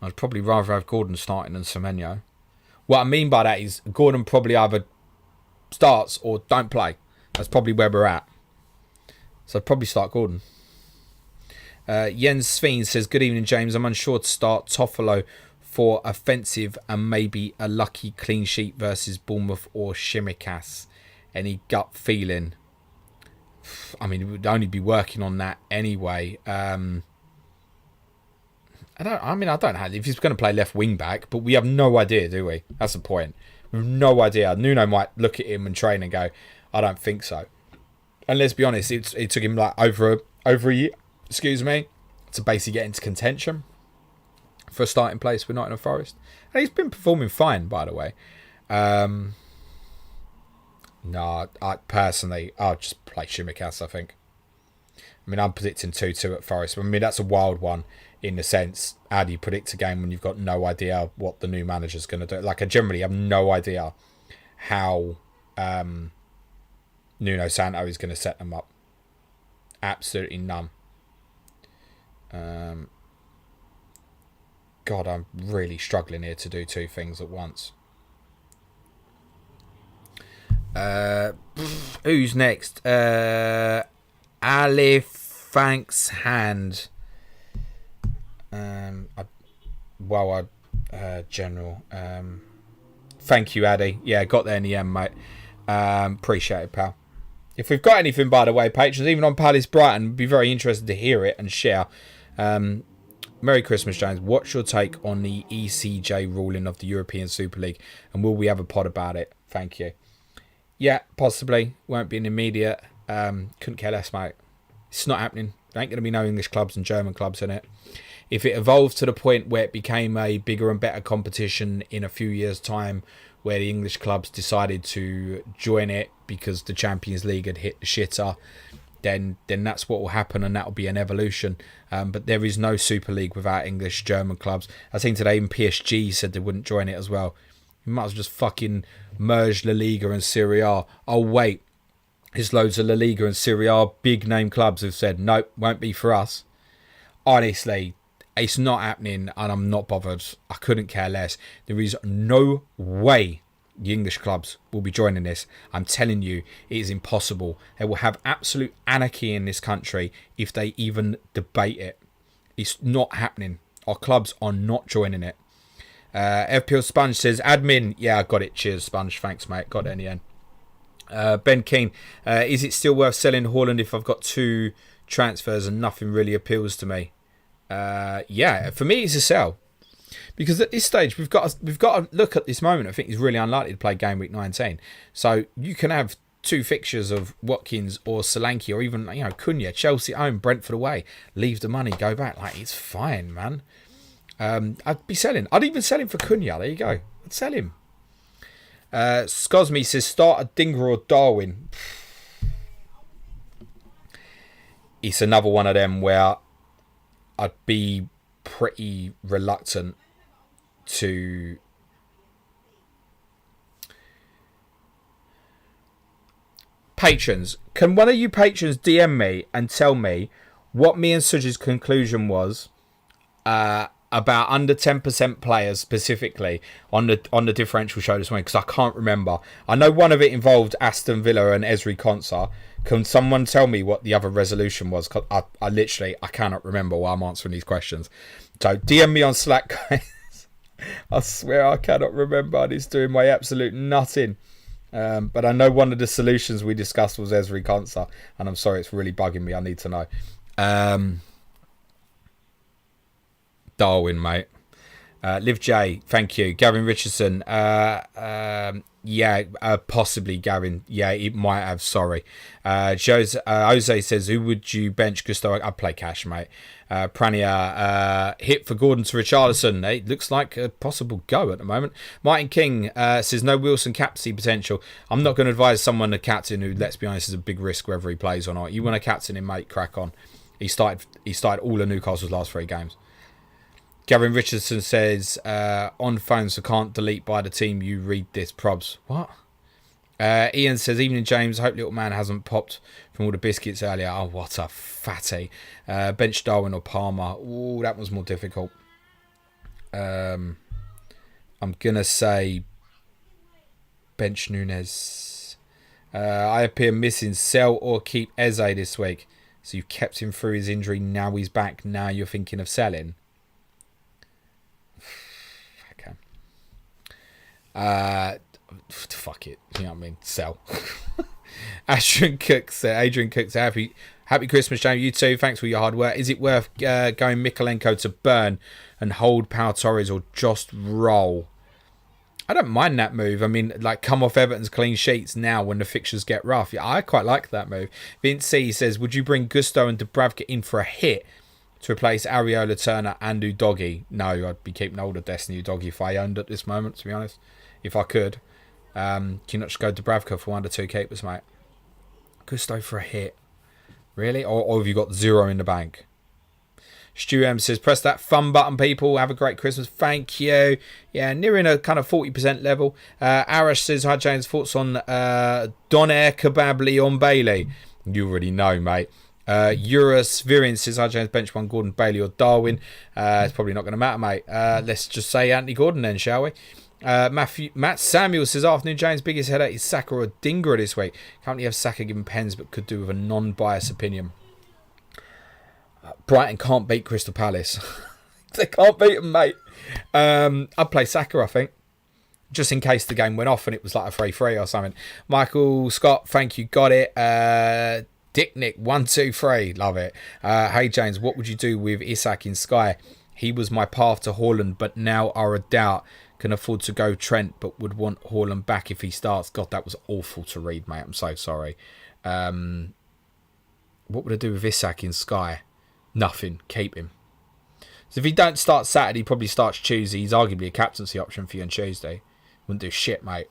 I'd probably rather have Gordon starting than Semenyo. What I mean by that is Gordon probably either starts or don't play. That's probably where we're at. So I'd probably start Gordon. Jens Sveen says, good evening, James. I'm unsure to start Toffolo for offensive and maybe a lucky clean sheet versus Bournemouth or Shimikas. Any gut feeling? I mean, it would only be working on that anyway. I don't know if he's going to play left wing back, but we have no idea, do we? That's the point. We have no idea. Nuno might look at him and train and go, I don't think so. And let's be honest, it took him like over a year, to basically get into contention for a starting place with Nottingham Forest. And he's been performing fine, by the way. No, personally, I'll just play Shimikas, I think. I mean, I'm predicting 2-2 at Forest. I mean, that's a wild one in the sense, how do you predict a game when you've got no idea what the new manager's going to do? Like, I generally have no idea how Nuno Santo is going to set them up. Absolutely none. God, I'm really struggling here to do two things at once. Who's next? Ali Thanks Hand. General. Thank you, Addy. Yeah, got there in the end, mate. Appreciate it, pal. If we've got anything, by the way, patrons, even on Palace Brighton, be very interested to hear it and share. Merry Christmas, James. What's your take on the ECJ ruling of the European Super League? And will we have a pod about it? Thank you. Yeah, possibly. Won't be an immediate. Couldn't care less, mate. It's not happening. There ain't going to be no English clubs and German clubs in it. If it evolves to the point where it became a bigger and better competition in a few years' time, where the English clubs decided to join it because the Champions League had hit the shitter, then that's what will happen, and that will be an evolution. But there is no Super League without English German clubs. I think today even PSG said they wouldn't join it as well. You might as well just fucking merge La Liga and Serie A. Oh wait, there's loads of La Liga and Serie A big name clubs who've said nope, won't be for us. Honestly, it's not happening, and I'm not bothered. I couldn't care less. There is no way the English clubs will be joining this. I'm telling you, it is impossible. They will have absolute anarchy in this country if they even debate it. It's not happening. Our clubs are not joining it. FPL Sponge says, admin. Yeah, I got it. Cheers, Sponge. Thanks, mate. Got it in the end. Ben Keane, is it still worth selling Haaland if I've got two transfers and nothing really appeals to me? Yeah, for me, it's a sell. Because at this stage, we've got to look at this moment. I think he's really unlikely to play game week 19. So you can have two fixtures of Watkins or Solanke or even Cunha, Chelsea at home, Brentford away. Leave the money, go back. Like, it's fine, man. I'd be selling. I'd even sell him for Cunha. There you go. I'd sell him. Scosme says start a Dinger or Darwin. It's another one of them where I'd be pretty reluctant to patrons. Can one of you patrons DM me and tell me what me and Suj's conclusion was about under 10% players specifically on the differential show this morning? Because I can't remember. I know one of it involved Aston Villa and Ezri Konsa. Can someone tell me what the other resolution was? Cause I cannot remember while I'm answering these questions. So DM me on Slack, guys. I swear I cannot remember. It's doing my absolute nutting. But I know one of the solutions we discussed was Ezri Konsa, and I'm sorry, it's really bugging me. I need to know. Darwin, mate. Liv J, thank you. Gavin Richardson, possibly Gavin. Yeah, it might have. Sorry. Jose says, who would you bench? Gusto, I'd play cash, mate. Prania, hit for Gordon to Richarlison. It looks like a possible go at the moment. Martin King says, no Wilson captaincy potential. I'm not going to advise someone a captain who, let's be honest, is a big risk whether he plays or not. You want a captain him, mate, crack on. He started all of Newcastle's last 3 games. Gavin Richardson says, on phone, so can't delete by the team you read this. Probs. What? Ian says, evening James, hope little man hasn't popped from all the biscuits earlier. Oh, what a fatty. Bench Darwin or Palmer. Ooh, that was more difficult. I'm going to say bench Nunes. I appear missing. Sell or keep Eze this week. So you've kept him through his injury. Now he's back. Now you're thinking of selling. Fuck it, you know what I mean? Sell. Adrian Cooks, happy Christmas, James. You too. Thanks for your hard work. Is it worth going Mikolenko to burn and hold Pau Torres or just roll? I don't mind that move. I mean, like, come off Everton's clean sheets now when the fixtures get rough. Yeah, I quite like that move. Vince C says, would you bring Gusto and Dubravka in for a hit to replace Areola, Turner and Udogie? No, I'd be keeping hold of Destiny Udogie if I owned at this moment, to be honest. If I could. Can you not just go Dubravka for 1 to 2 keepers, mate? Gusto for a hit. Really? Or have you got 0 in the bank? Stu M says, press that fun button, people. Have a great Christmas. Thank you. Yeah, nearing a kind of 40% level. Arash says, hi, James. Thoughts on Donaire Kebab Leon Bailey? You already know, mate. Eurus Virin says, hi, James. Bench 1, Gordon, Bailey or Darwin. It's probably not going to matter, mate. Let's just say Anthony Gordon then, shall we? Matt Samuel says, afternoon James, biggest headache is Saka or Dinger this week. Currently have Saka given pens but could do with a non-biased opinion. Brighton can't beat Crystal Palace. They can't beat them, mate. I'd play Saka, I think, just in case the game went off and it was like a 3-3 or something. Michael Scott, thank you, got it. Dick Nick 123, love it. Hey James, what would you do with Isak in Sky? He was my path to Haaland but now are a doubt. Can afford to go Trent, but would want Haaland back if he starts. God, that was awful to read, mate. I'm so sorry. What would I do with Isak in Sky? Nothing. Keep him. So if he don't start Saturday, he probably starts Tuesday. He's arguably a captaincy option for you on Tuesday. Wouldn't do shit, mate.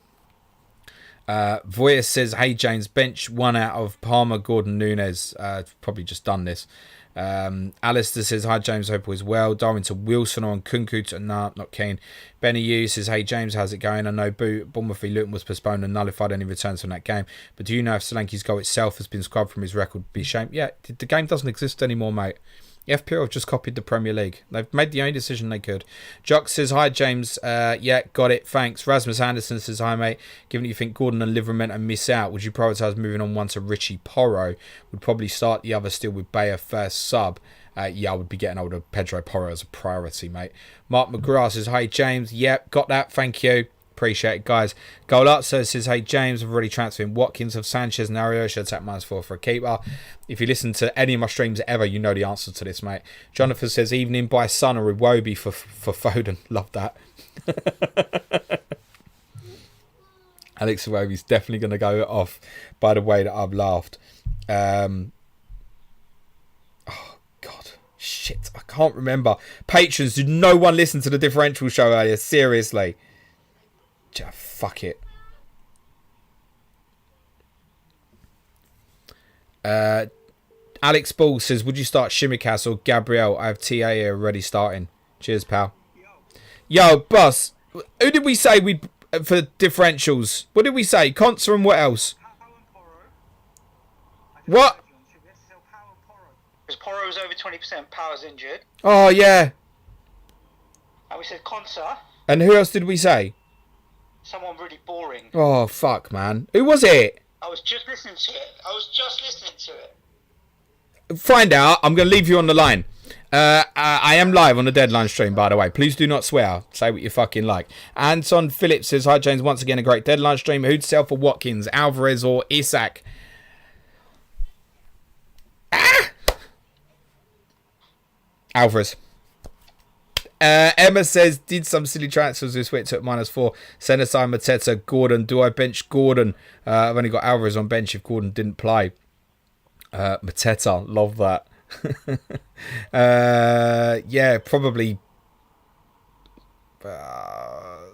Voyer says, hey, James, bench 1 out of Palmer, Gordon, Nunes. Probably just done this. Alistair says, hi James, hope all is well. Darwin to Wilson or on Kunku to not keen. Benny Yu says, hey James, how's it going? I know Bournemouth v Luton was postponed and nullified any returns from that game, but do you know if Solanke's goal itself has been scrubbed from his record? Be shame. Yeah, the game doesn't exist anymore, mate. FPL have just copied the Premier League. They've made the only decision they could. Jock says, hi James. Yeah, got it. Thanks. Rasmus Anderson says, hi mate. Given that you think Gordon and Livermore miss out, would you prioritise moving on one to Richie Porro? Would probably start the other still with Bayer first sub. Yeah, I would be getting hold of Pedro Porro as a priority, mate. Mark McGrath says, hi James. Yep, got that. Thank you. Appreciate it, guys. Golatso says, hey, James, I've already transferred Watkins of Sanchez and Ario. Should attack -4 for a keeper. If you listen to any of my streams ever, you know the answer to this, mate. Jonathan says, evening by Son or Iwobi for Foden. Love that. Alex Iwobi's definitely going to go off by the way that I've laughed. Oh, God. Shit, I can't remember. Patrons, did no one listen to the differential show earlier? Seriously. Fuck it. Alex Ball says, would you start Shimikas or Gabriel? I have TA here already starting. Cheers, pal. Yo, boss. Who did we say we for differentials? What did we say? Conser and what else? What? Because Poro's over 20%, Power's injured. Oh, yeah. And we said Conser. And who else did we say? Someone really boring. Oh, fuck, man. Who was it? I was just listening to it. Find out. I'm going to leave you on the line. I am live on the Deadline stream, by the way. Please do not swear. Say what you fucking like. Anton Phillips says, hi, James. Once again, a great Deadline stream. Who'd sell for Watkins, Alvarez or Isak? Alvarez. Emma says, did some silly transfers this week, took -4. Send aside Mateta, Gordon. Do I bench Gordon? I've only got Alvarez on bench if Gordon didn't play. Mateta, love that. Yeah, probably. I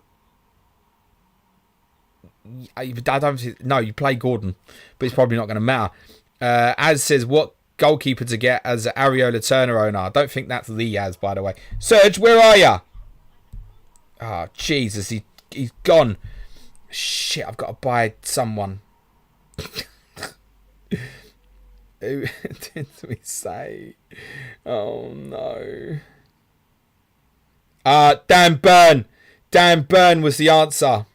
don't. No, you play Gordon, but it's probably not going to matter. As says, what goalkeeper to get as Ariola Turner owner? I don't think that's Diaz, by the way. Serge, where are you? Oh, Jesus, he's gone. Shit, I've got to buy someone. Who did we say? Oh, no. Dan Burn. Dan Burn was the answer.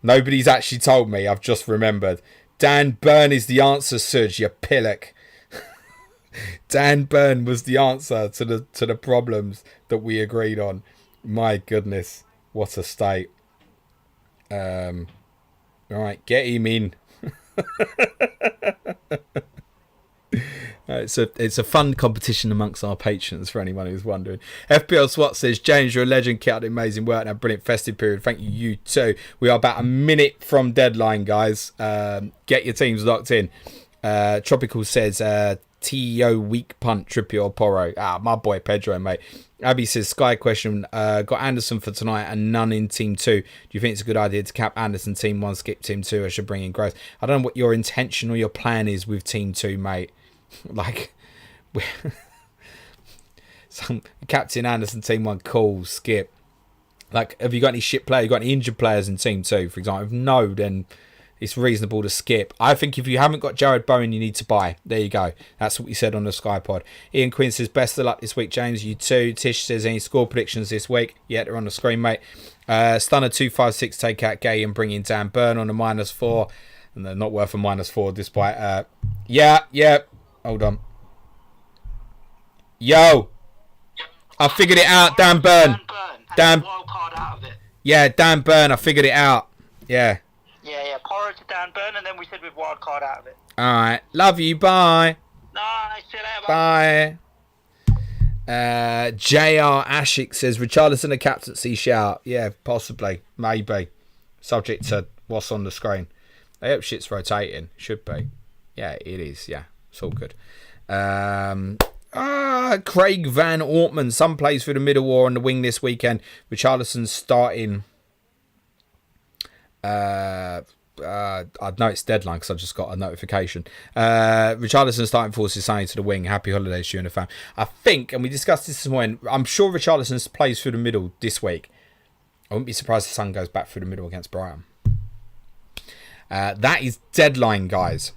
Nobody's actually told me. I've just remembered. Dan Burn is the answer, Serge, you pillock. Dan Burn was the answer to the problems that we agreed on. My goodness, what a state. All right, get him in. It's a fun competition amongst our patrons for anyone who's wondering. FPL SWAT says, James, you're a legend. Keep up the amazing work and a brilliant festive period. Thank you, you too. We are about a minute from deadline, guys. Get your teams locked in. Tropical says, TO weak punt, Trippier or Porro. My boy Pedro, mate. Abby says, Sky question, got Anderson for tonight and none in Team 2. Do you think it's a good idea to cap Anderson Team 1, skip Team 2? I should bring in growth. I don't know what your intention or your plan is with Team 2, mate. Like, some Captain Anderson Team 1, cool, skip. Like, have you got any shit players? You got any injured players in Team 2, for example? If no, then it's reasonable to skip. I think if you haven't got Jared Bowen, you need to buy. There you go. That's what we said on the Sky Pod. Ian Quinn says, best of luck this week, James. You too. Tish says, any score predictions this week? Yeah, they're on the screen, mate. Stunner 256, take out Gay and bring in Dan Burn on a -4. And they're not worth a -4 despite... Yeah. Hold on. Yo! I figured it out, Dan Burn. Dan wild card out of it. Yeah, Dan Burn, I figured it out. Yeah. Yeah. Porro to Dan Burn, and then we said we'd wild card out of it. Alright. Love you. Bye. Nice. See you later. Bye. JR Ashik says, Richarlison a captaincy shout. Yeah, possibly. Maybe. Subject to what's on the screen. I hope shit's rotating. Should be. Yeah, it is. Yeah. It's all good. Craig Van Ortman. Some plays for the middle or on the wing this weekend. Richarlison's starting. I know it's deadline because I just got a notification. Richarlison's starting forces signing to the wing. Happy holidays to you and the fam. I think, and we discussed this morning, I'm sure Richarlison plays through the middle this week. I wouldn't be surprised if Son goes back through the middle against Brighton. That is deadline, guys.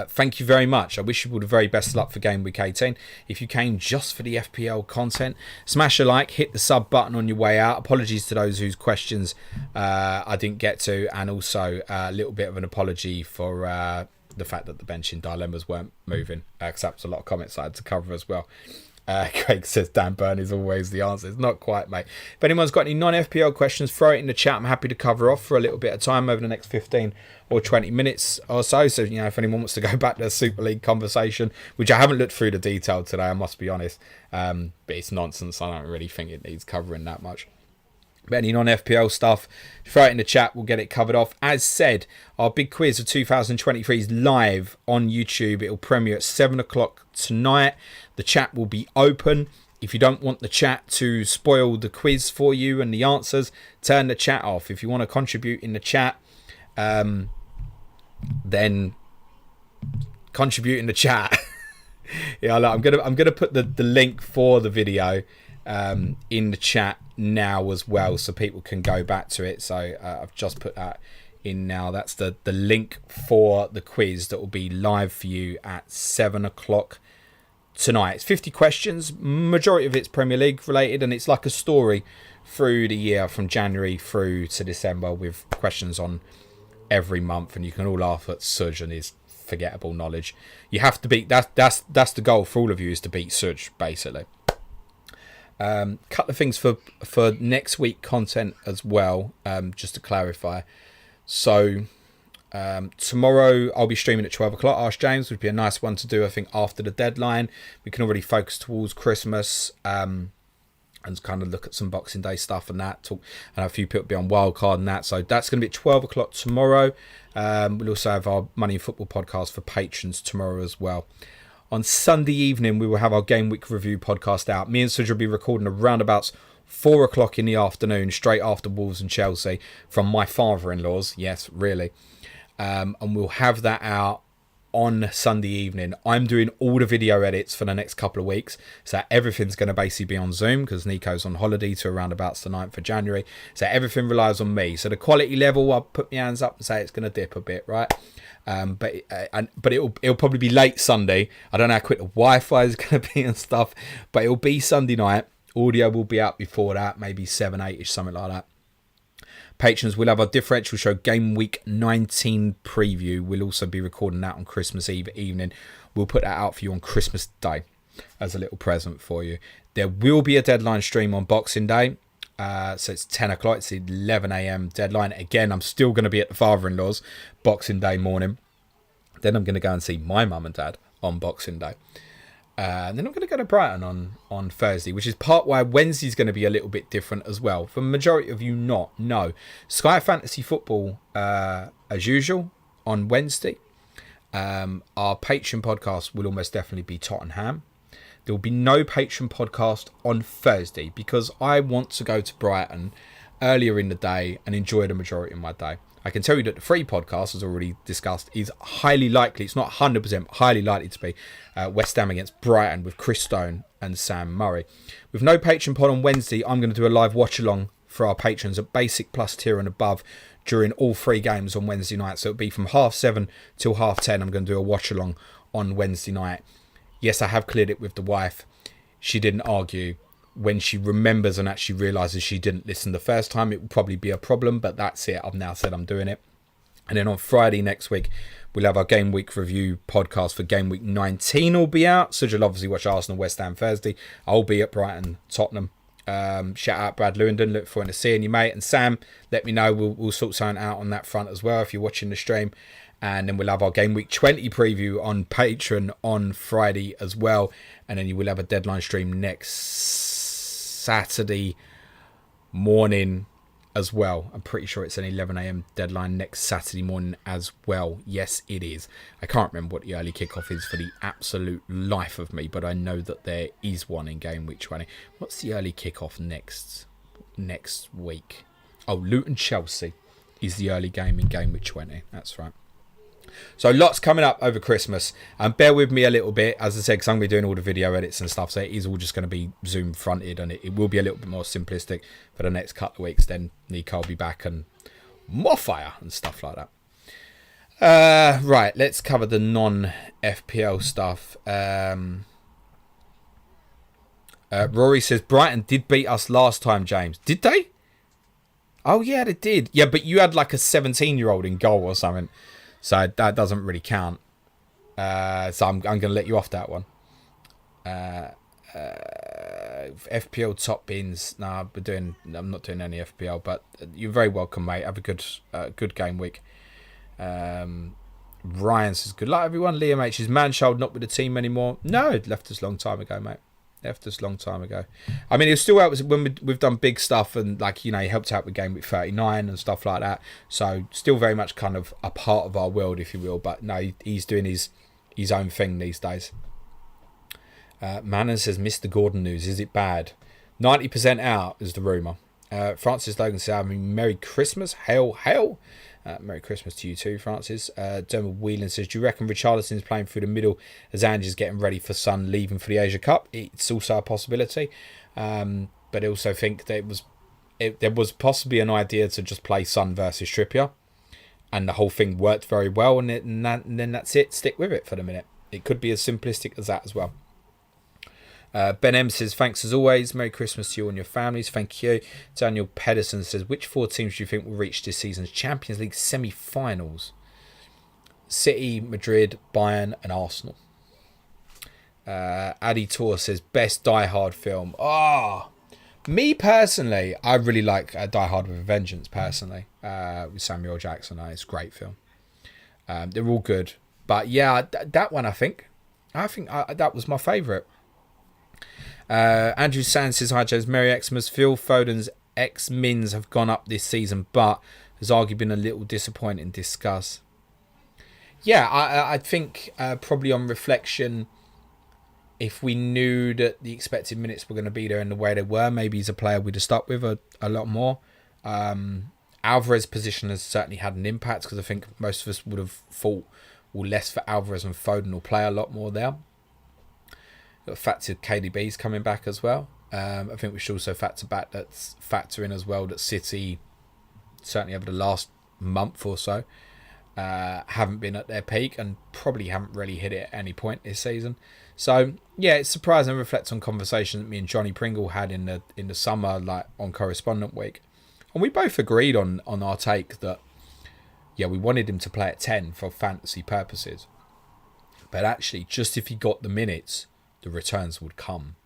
Thank you very much. I wish you all the very best of luck for Gameweek 18. If you came just for the FPL content, smash a like, hit the sub button on your way out. Apologies to those whose questions I didn't get to, and also a little bit of an apology for the fact that the benching dilemmas weren't moving, because that was a lot of comments I had to cover as well. Craig says Dan Burn is always the answer. It's not quite, mate. If anyone's got any non-FPL questions, throw it in the chat. I'm happy to cover off for a little bit of time over the next 15 or 20 minutes or so. So, you know, if anyone wants to go back to the Super League conversation, which I haven't looked through the detail today, I must be honest. But it's nonsense. I don't really think it needs covering that much. But any non-FPL stuff, throw it in the chat. We'll get it covered off. As said, our big quiz of 2023 is live on YouTube. It'll premiere at 7 o'clock tonight. The chat will be open. If you don't want the chat to spoil the quiz for you and the answers, turn the chat off. If you want to contribute in the chat, then contribute in the chat. Yeah, I'm gonna put the link for the video in the chat now as well, so people can go back to it. So I've just put that in now. That's the link for the quiz that will be live for you at 7 o'clock tonight. It's 50 questions, majority of it's Premier League related, and it's like a story through the year from January through to December with questions on every month, and you can all laugh at Suj and his forgettable knowledge. You have to beat that's the goal for all of you, is to beat Suj, basically. Couple of things for next week content as well, just to clarify. So tomorrow I'll be streaming at 12 o'clock. Ask James would be a nice one to do, I think, after the deadline. We can already focus towards Christmas and kind of look at some Boxing Day stuff and that. And a few people be on Wildcard and that. So that's going to be at 12 o'clock tomorrow. We'll also have our Money in Football podcast for patrons tomorrow as well. On Sunday evening, we will have our Game Week review podcast out. Me and Suj will be recording around about 4 o'clock in the afternoon, straight after Wolves and Chelsea, from my father-in-law's. Yes, really. And we'll have that out on Sunday evening. I'm doing all the video edits for the next couple of weeks, so everything's going to basically be on Zoom because Nico's on holiday to around about the 9th of January. So everything relies on me. So the quality level, I'll put my hands up and say it's going to dip a bit, right? But it'll probably be late Sunday. I don't know how quick the Wi-Fi is going to be and stuff, but it'll be Sunday night. Audio will be out before that, maybe 7, 8ish, something like that. Patrons, we'll have our differential show Game Week 19 preview. We'll also be recording that on Christmas Eve evening. We'll put that out for you on Christmas Day as a little present for you. There will be a deadline stream on Boxing Day. So it's 10 o'clock. It's the 11 a.m. deadline. Again, I'm still going to be at the father-in-law's Boxing Day morning. Then I'm going to go and see my mum and dad on Boxing Day. And then I'm going to go to Brighton on Thursday, which is part why Wednesday's going to be a little bit different as well. For the majority of you not know, Sky Fantasy Football, as usual, on Wednesday. Our Patreon podcast will almost definitely be Tottenham. There will be no Patreon podcast on Thursday because I want to go to Brighton earlier in the day and enjoy the majority of my day. I can tell you that the free podcast, as already discussed, is highly likely, it's not 100%, highly likely to be West Ham against Brighton with Chris Stone and Sam Murray. With no Patreon pod on Wednesday, I'm going to do a live watch-along for our patrons at Basic Plus tier and above during all 3 games on Wednesday night. So it'll be from 7:30 till 10:30. I'm going to do a watch-along on Wednesday night. Yes, I have cleared it with the wife. She didn't argue. When she remembers and actually realises she didn't listen the first time, it will probably be a problem, but that's it. I've now said I'm doing it. And then on Friday next week, we'll have our Game Week review podcast for Game Week 19 will be out. So you'll obviously watch Arsenal West Ham Thursday. I'll be at Brighton, Tottenham. Shout out Brad Lewington. Look forward to seeing you, mate. And Sam, let me know. We'll sort something out on that front as well if you're watching the stream. And then we'll have our Game Week 20 preview on Patreon on Friday as well. And then you will have a deadline stream next Saturday morning as well. I'm pretty sure it's an 11 a.m. deadline next Saturday morning as well. Yes, it is. I can't remember what the early kickoff is for the absolute life of me, but I know that there is one in Game Week 20. What's the early kickoff next week? Oh, Luton Chelsea is the early game in Game Week 20. That's right. So lots coming up over Christmas, and bear with me a little bit, as I said, because I'm going to be doing all the video edits and stuff, so it is all just going to be Zoom fronted, and it will be a little bit more simplistic for the next couple of weeks. Then Nico will be back and more fire and stuff like that. Right, let's cover the non-FPL stuff. Rory says Brighton did beat us last time, James. Did they? Oh yeah, they did. Yeah, but you had like a 17-year-old in goal or something. So that doesn't really count. So I'm going to let you off that one. FPL top bins. Nah, I'm not doing any FPL, but you're very welcome, mate. Have a good game week. Ryan says, good luck, everyone. Liam H. is man-child not with the team anymore. No, it left us a long time ago, mate. Left us a long time ago. I mean, he was still out when we've done big stuff and, like, you know, he helped out with Gameweek 39 and stuff like that. So, still very much kind of a part of our world, if you will. But no, he's doing his own thing these days. Mannon says, Mr. Gordon news. Is it bad? 90% out is the rumour. Francis Logan says, having Merry Christmas. Hail. Merry Christmas to you too, Francis. Dermot Whelan says, do you reckon Richarlison's playing through the middle as Ange's getting ready for Sun leaving for the Asia Cup? It's also a possibility. But I also think that there was possibly an idea to just play Sun versus Trippier. And the whole thing worked very well. And then that's it. Stick with it for the minute. It could be as simplistic as that as well. Ben M says, thanks as always. Merry Christmas to you and your families. Thank you. Daniel Pedersen says, which 4 teams do you think will reach this season's Champions League semi-finals? City, Madrid, Bayern and Arsenal. Addy Tor says, best Die Hard film. Me personally, I really like Die Hard with a Vengeance personally. With Samuel Jackson. It's a great film. They're all good. But yeah, that one I think that was my favourite. Andrew Sands says, hi James, Merry Xmas. Phil Foden's X-Mins have gone up this season, but has arguably been a little disappointing. Discuss. Yeah, I think probably on reflection, if we knew that the expected minutes were going to be there in the way they were, maybe he's a player we'd have stuck with a lot more. Alvarez's position has certainly had an impact because I think most of us would have thought, well, less for Alvarez and Foden will play a lot more there. Got factor KDB's coming back as well. I think we should also factor in as well that City, certainly over the last month or so, haven't been at their peak and probably haven't really hit it at any point this season. So yeah, it's surprising and reflects on conversations that me and Johnny Pringle had in the summer, like on correspondent week, and we both agreed on our take that yeah, we wanted him to play at 10 for fantasy purposes, but actually just if he got the minutes, the returns would come.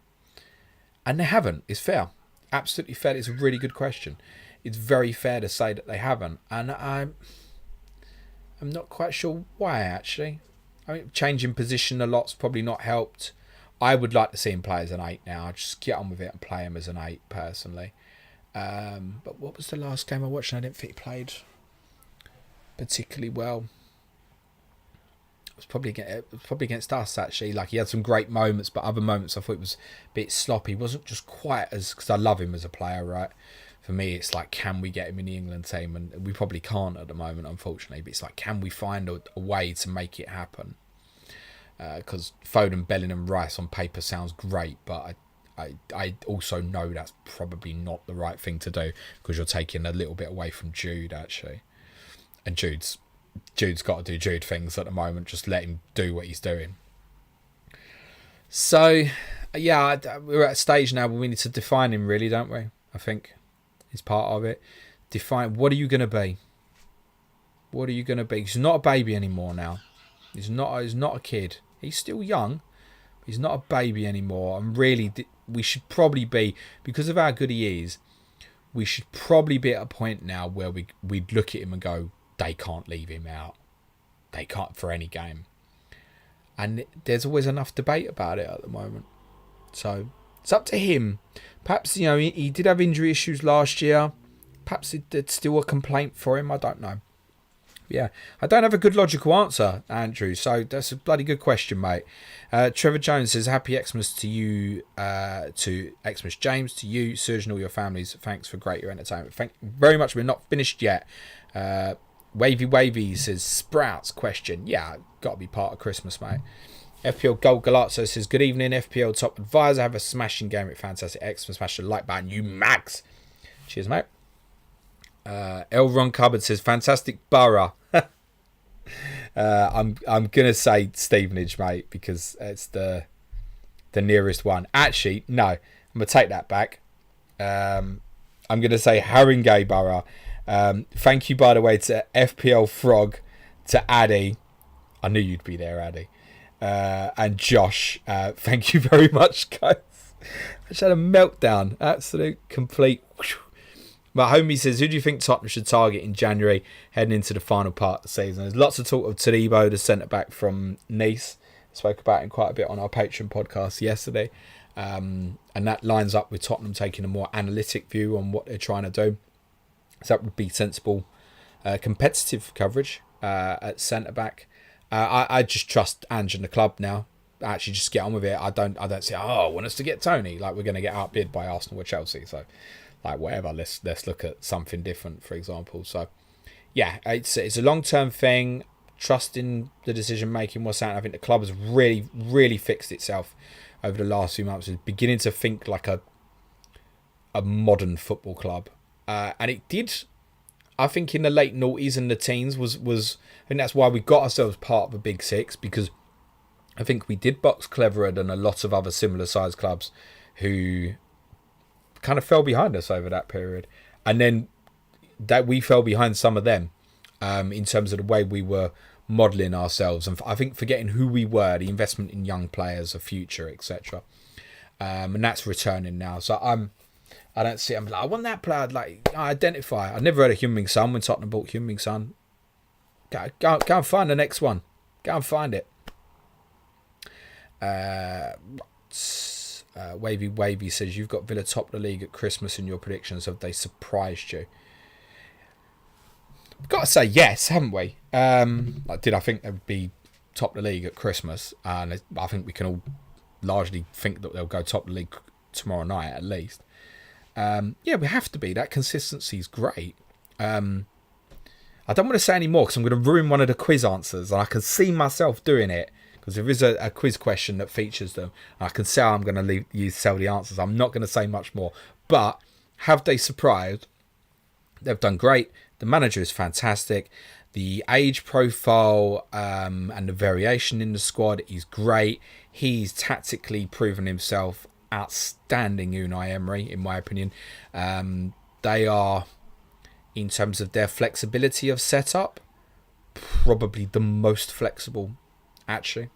And they haven't. It's fair. Absolutely fair. It's a really good question. It's very fair to say that they haven't. And I'm not quite sure why, actually. I mean, changing position a lot's probably not helped. I would like to see him play as an 8 now. Just get on with it and play him as an 8, personally. But what was the last game I watched and I didn't think he played particularly well? It was probably against us, actually. Like, he had some great moments, but other moments I thought it was a bit sloppy. He wasn't just quite as... Because I love him as a player, right? For me, it's like, can we get him in the England team? And we probably can't at the moment, unfortunately. But it's like, can we find a way to make it happen? Because Foden, Bellingham, Rice on paper sounds great, but I also know that's probably not the right thing to do because you're taking a little bit away from Jude, actually. And Jude's got to do Jude things at the moment. Just let him do what he's doing. So, yeah, we're at a stage now where we need to define him, really, don't we? I think is part of it. Define, what are you going to be? What are you going to be? He's not a baby anymore now. He's not a kid. He's still young. He's not a baby anymore. And really, we should probably be, because of how good he is, we should probably be at a point now where we'd look at him and go, they can't leave him out. They can't for any game. And there's always enough debate about it at the moment. So it's up to him. Perhaps, you know, he did have injury issues last year. Perhaps it's still a complaint for him. I don't know. Yeah, I don't have a good logical answer, Andrew. So that's a bloody good question, mate. Trevor Jones says, happy Xmas to you, to Xmas James, to you, Serge, and all your families. Thanks for great your entertainment. Thank you very much. We're not finished yet. Wavy says, Sprouts question. Yeah, got to be part of Christmas, mate. FPL Gold Galazzo says, good evening, FPL top advisor. Have a smashing game at Fantastic Xmas. Smash the like button, you mags. Cheers, mate. L. Ron Cupboard says, fantastic borough. I'm gonna say Stevenage, mate, because it's the nearest one. Actually, no, I'm gonna take that back. I'm gonna say Haringey Borough. Thank you, by the way, to FPL Frog, to Addy. I knew you'd be there, Addy. And Josh, thank you very much, guys. I just had a meltdown. Absolute complete. My homie says, who do you think Tottenham should target in January heading into the final part of the season? There's lots of talk of Todibo, the centre-back from Nice. Spoke about him quite a bit on our Patreon podcast yesterday. And that lines up with Tottenham taking a more analytic view on what they're trying to do. So that would be sensible, competitive coverage at centre-back. I just trust Ange and the club now. Actually, just get on with it. I don't say, I want us to get Tony. Like, we're going to get outbid by Arsenal or Chelsea. So, like, whatever. Let's look at something different, for example. So, yeah, it's a long-term thing. Trusting the decision-making, what's happening. I think the club has really, really fixed itself over the last few months. It's beginning to think like a modern football club. And it did, I think, in the late noughties and the teens was I think that's why we got ourselves part of a big six, because I think we did box cleverer than a lot of other similar sized clubs who kind of fell behind us over that period. And then that we fell behind some of them in terms of the way we were modelling ourselves. And I think forgetting who we were, the investment in young players, a future, etc. And that's returning now. So I don't see, I'm like, I want that player, like, I identify. I never heard of Heung-min Son when Tottenham bought Heung-min Son. Go and find the next one. Go and find it. Wavy says, you've got Villa top of the league at Christmas in your predictions. Have they surprised you? We've got to say yes, haven't we? Did I think they would be top of the league at Christmas? And I think we can all largely think that they'll go top of the league tomorrow night at least. Yeah, we have to be. That consistency is great. I don't want to say any more because I'm going to ruin one of the quiz answers, and I can see myself doing it because there is a quiz question that features them. I can say I'm going to sell the answers. I'm not going to say much more. But have they surprised? They've done great. The manager is fantastic. The age profile and the variation in the squad is great. He's tactically proven himself outstanding, Unai Emery, in my opinion. They are, in terms of their flexibility of setup, probably the most flexible, actually.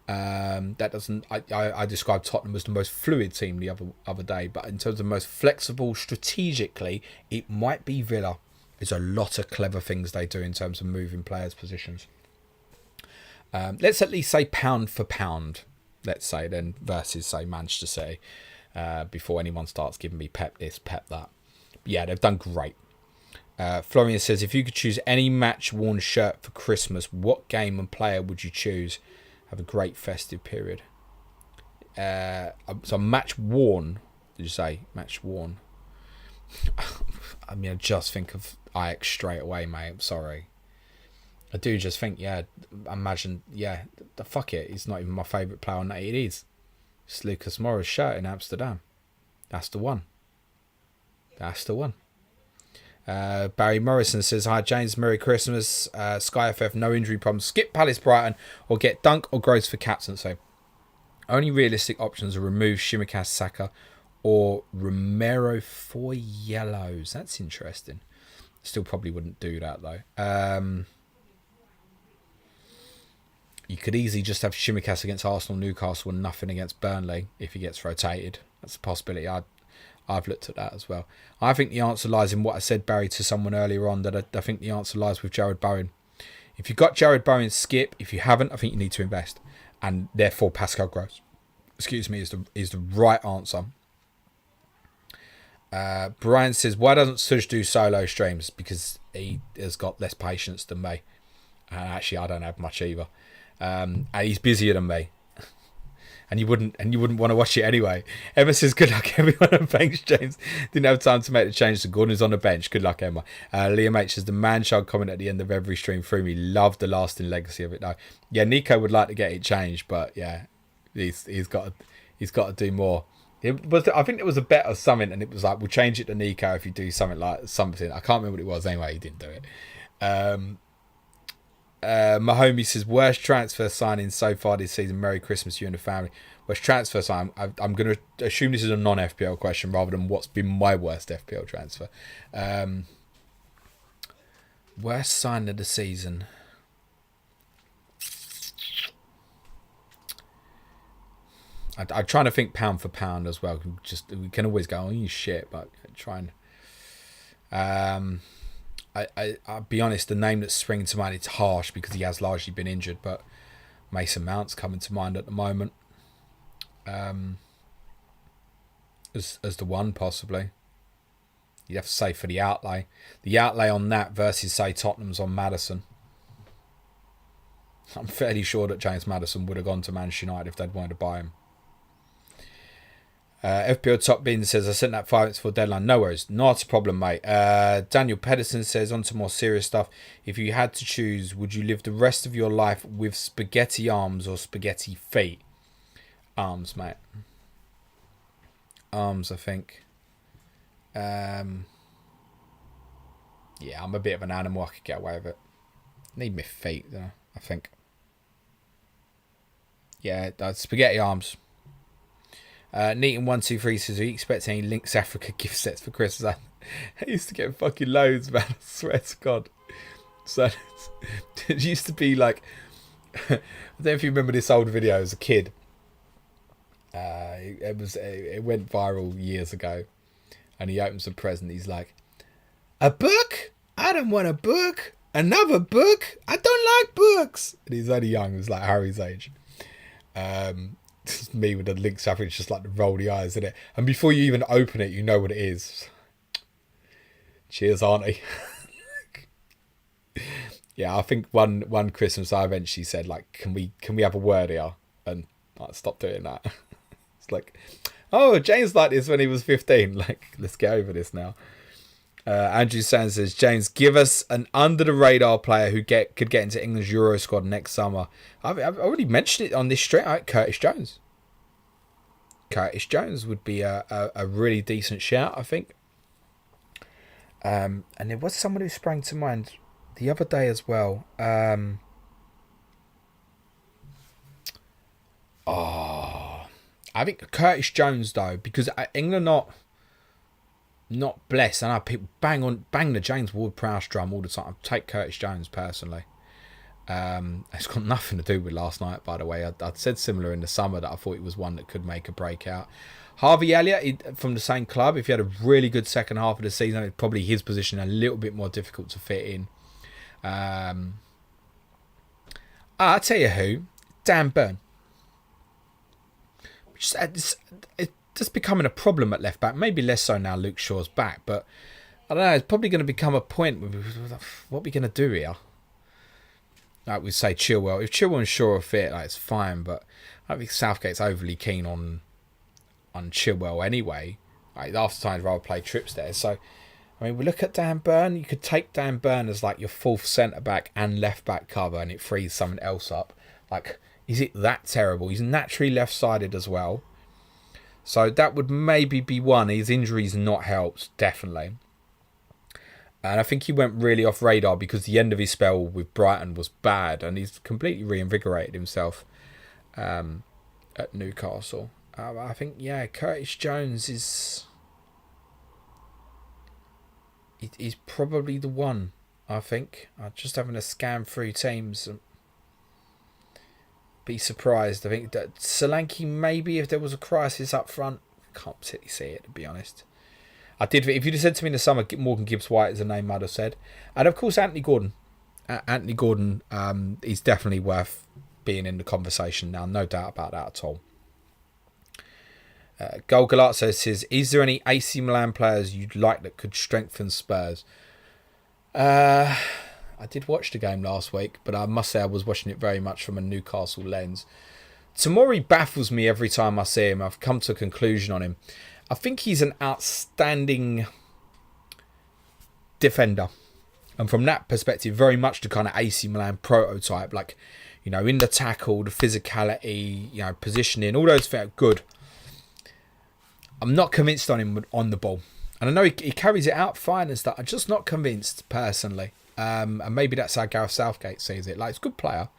That doesn't. I described Tottenham as the most fluid team the other day, but in terms of most flexible strategically, it might be Villa. There's a lot of clever things they do in terms of moving players' positions. Let's at least say pound for pound. Let's say then versus say Manchester City. Before anyone starts giving me pep this, pep that. But yeah, they've done great. Florian says, if you could choose any match-worn shirt for Christmas, what game and player would you choose? Have a great festive period. So match-worn, did you say? Match-worn. I mean, I just think of Ajax straight away, mate. I'm sorry. I do just think, yeah, imagine, yeah, the fuck it. He's not even my favourite player on that. It is. It's Lucas Moura's shirt in Amsterdam. That's the one. That's the one. Barry Morrison says, hi James, Merry Christmas. Sky FF, no injury problems. Skip Palace Brighton or get Dunk or Gross for captaincy. Only realistic options are remove Shimikas Saka or Romero for yellows. That's interesting. Still probably wouldn't do that though. You could easily just have Shimikas against Arsenal, Newcastle and nothing against Burnley if he gets rotated. That's a possibility. I've looked at that as well. I think the answer lies in what I said, Barry, to someone earlier on, that I think the answer lies with Jared Bowen. If you've got Jared Bowen, skip. If you haven't, I think you need to invest. And therefore, Pascal Gross, is the right answer. Brian says, why doesn't Suj do solo streams? Because he has got less patience than me. Actually, I don't have much either. And he's busier than me. And you wouldn't want to watch it anyway. Emma says, good luck everyone on bench. James didn't have time to make the change, so Gordon's on the bench. Good luck, Emma. Liam H says, the man-child comment at the end of every stream through me. Love the lasting legacy of it though. Yeah, Nico would like to get it changed, but yeah, he's got to do more. I think it was a bet or something, and it was like, we'll change it to Nico if you do something like something. I can't remember what it was anyway, he didn't do it. Mahomie says, worst transfer signing so far this season. Merry Christmas, you and the family. Worst transfer sign. I'm going to assume this is a non-FPL question rather than what's been my worst FPL transfer. Worst sign of the season. I'm trying to think pound for pound as well. We can always go, oh, you shit, but try and. I'll be honest, the name that's springing to mind, it's harsh because he has largely been injured, but Mason Mount's coming to mind at the moment. As the one, possibly. You'd have to say for the outlay. The outlay on that versus, say, Tottenham's on Maddison. I'm fairly sure that James Maddison would have gone to Manchester United if they'd wanted to buy him. FPL Top Bin says, I sent that 5 minutes for deadline. No worries. Not a problem, mate. Daniel Pedersen says, on to more serious stuff. If you had to choose, would you live the rest of your life with spaghetti arms or spaghetti feet? Arms, mate. Arms, I think. Yeah, I'm a bit of an animal. I could get away with it. Need my feet, though, I think. Yeah, spaghetti arms. Neaton123 says, are you expecting any Lynx Africa gift sets for Christmas? I used to get fucking loads, man. I swear to God. So it used to be like, I don't know if you remember this old video as a kid. It went viral years ago, and he opens a present. He's like, a book? I don't want a book. Another book? I don't like books. And he's only young. It was like Harry's age. Me with the Lynx Africa, just like to roll the eyes in it, and before you even open it, you know what it is. Cheers, auntie. Yeah, I think one Christmas I eventually said, like, can we have a word here, and I stopped doing that. It's like, oh, James liked this when he was 15. Like, let's get over this now. Andrew Sands says, James, give us an under-the-radar player who could get into England's Euro squad next summer. I've already mentioned it on this straight out. Curtis Jones. Curtis Jones would be a really decent shout, I think. And there was someone who sprang to mind the other day as well. I think Curtis Jones, though, because England not blessed. I know people bang the James Ward-Prowse drum all the time. I'd take Curtis Jones personally. It's got nothing to do with last night, by the way. I'd said similar in the summer that I thought he was one that could make a breakout. Harvey Elliott from the same club. If he had a really good second half of the season, it's probably his position a little bit more difficult to fit in. I'll tell you who, Dan Burn. It's just becoming a problem at left back. Maybe less so now Luke Shaw's back, but I don't know. It's probably going to become a point. What are we going to do here? Like we say, Chilwell. If Chilwell and Shaw are fit, like, it's fine. But I don't think Southgate's overly keen on Chilwell anyway. Like, after times, rather play trips there. So, I mean, we look at Dan Burn. You could take Dan Burn as like your fourth centre back and left back cover, and it frees someone else up. Like, is it that terrible? He's naturally left sided as well. So that would maybe be one. His injuries not helped, definitely. And I think he went really off radar because the end of his spell with Brighton was bad, and he's completely reinvigorated himself at Newcastle. I think, yeah, Curtis Jones is probably the one, I think. I'm just having a scan through teams and be surprised. I think that Solanke, maybe if there was a crisis up front, can't particularly see it, to be honest. I did. If you'd have said to me in the summer, Morgan Gibbs-White is a name I'd have said. And of course, Anthony Gordon. Anthony Gordon is definitely worth being in the conversation now. No doubt about that at all. Gold Galazzo says, is there any AC Milan players you'd like that could strengthen Spurs? I did watch the game last week, but I must say I was watching it very much from a Newcastle lens. Tomori baffles me every time I see him. I've come to a conclusion on him. I think he's an outstanding defender. And from that perspective, very much the kind of AC Milan prototype. Like, you know, in the tackle, the physicality, you know, positioning, all those things, good. I'm not convinced on him on the ball. And I know he carries it out fine and stuff. I'm just not convinced, personally. And maybe that's how Gareth Southgate sees it. Like, it's a good player.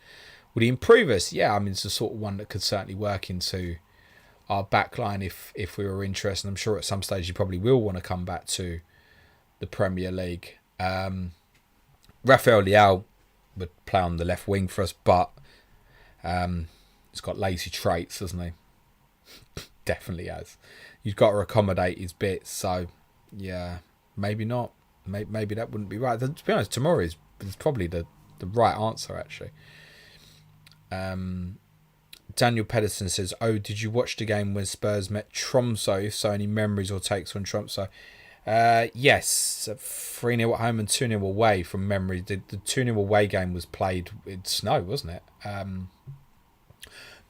Would he improve us? Yeah, I mean, it's the sort of one that could certainly work into our back line if we were interested. I'm sure at some stage you probably will want to come back to the Premier League. Rafael Leao would play on the left wing for us, but he's got lazy traits, doesn't he? Definitely has. You've got to accommodate his bits. So, yeah, maybe not. Maybe that wouldn't be right. To be honest, tomorrow is probably the right answer, actually. Daniel Pedersen says, "Oh, did you watch the game when Spurs met Tromsø? If so, any memories or takes on Tromsø?" Yes, 3-0 at home and 2-0 away from memory. The 2-0 away game was played in snow, wasn't it?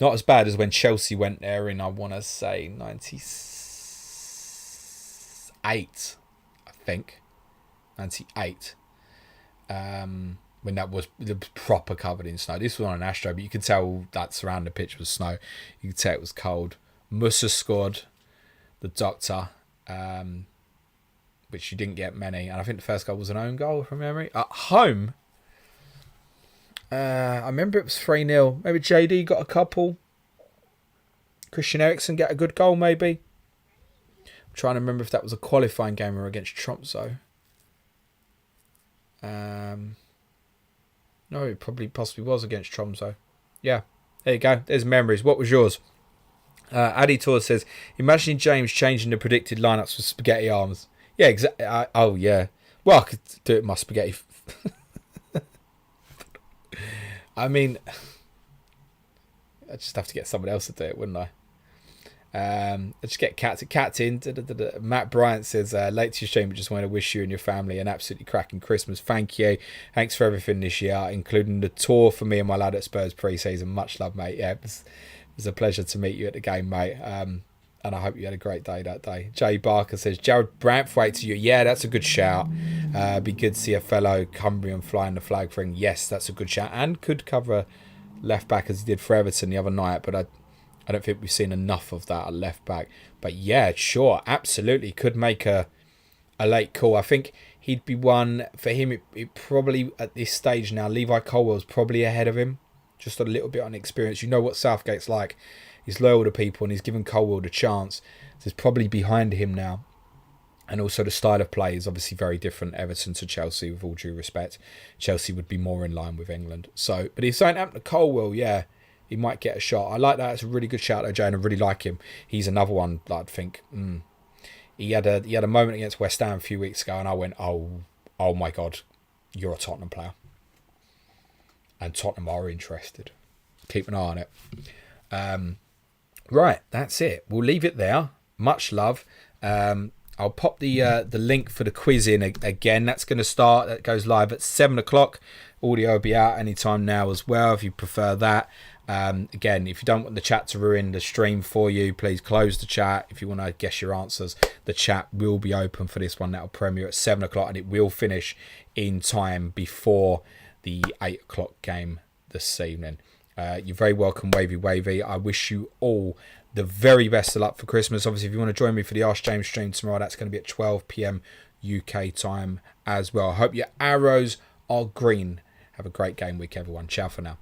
Not as bad as when Chelsea went there in, I want to say, 98, I think. 98. When that was proper covered in snow. This was on an Astro, but you could tell that surrounding the pitch was snow. You could tell it was cold. Musa scored, the Doctor, which you didn't get many. And I think the first goal was an own goal from memory. At home, I remember it was 3-0. Maybe JD got a couple. Christian Eriksen get a good goal, maybe. I'm trying to remember if that was a qualifying game or against Tromsø. No, it possibly was against Tromsø. Yeah, there you go. There's memories. What was yours? Addy Tour says, "Imagining James changing the predicted lineups for spaghetti arms." Yeah, exactly. Oh, yeah. Well, I could do it with my spaghetti. I mean, I'd just have to get someone else to do it, wouldn't I? I'd just get Cat in. Matt Bryant says, "Late to your stream, but just want to wish you and your family an absolutely cracking Christmas. Thank you. Thanks for everything this year, including the tour for me and my lad at Spurs pre-season. Much love, mate." Yeah, it was a pleasure to meet you at the game, mate. And I hope you had a great day that day. Jay Barker says, "Jared Brantthwaite to you." Yeah, that's a good shout. Be good to see a fellow Cumbrian flying the flag for him. Yes, that's a good shout. And could cover left back as he did for Everton the other night, but I don't think we've seen enough of that at left back. But yeah, sure, absolutely could make a late call. I think he'd be one for him. It probably at this stage now, Levi Colwell's probably ahead of him, just a little bit on experience. You know what Southgate's like. He's loyal to people and he's given Colwell the chance. So he's probably behind him now. And also the style of play is obviously very different, Everton to Chelsea, with all due respect. Chelsea would be more in line with England. So, but if something happened to Colwell, yeah, he might get a shot. I like that. It's a really good shout, though, Jay, and I really like him. He's another one that I'd think. He had a moment against West Ham a few weeks ago, and I went, oh my God, you're a Tottenham player. And Tottenham are interested. Keep an eye on it. Right, that's it. We'll leave it there. Much love. I'll pop the link for the quiz in again. That's going to start. That goes live at 7 o'clock. Audio will be out anytime now as well, if you prefer that. Again, if you don't want the chat to ruin the stream for you, please close the chat. If you want to guess your answers, the chat will be open for this one. That'll premiere at 7 o'clock and it will finish in time before the 8 o'clock game this evening. You're very welcome, Wavy. I wish you all the very best of luck for Christmas. Obviously, if you want to join me for the Ask James stream tomorrow, that's going to be at 12 p.m. UK time as well. I hope your arrows are green. Have a great game week, everyone. Ciao for now.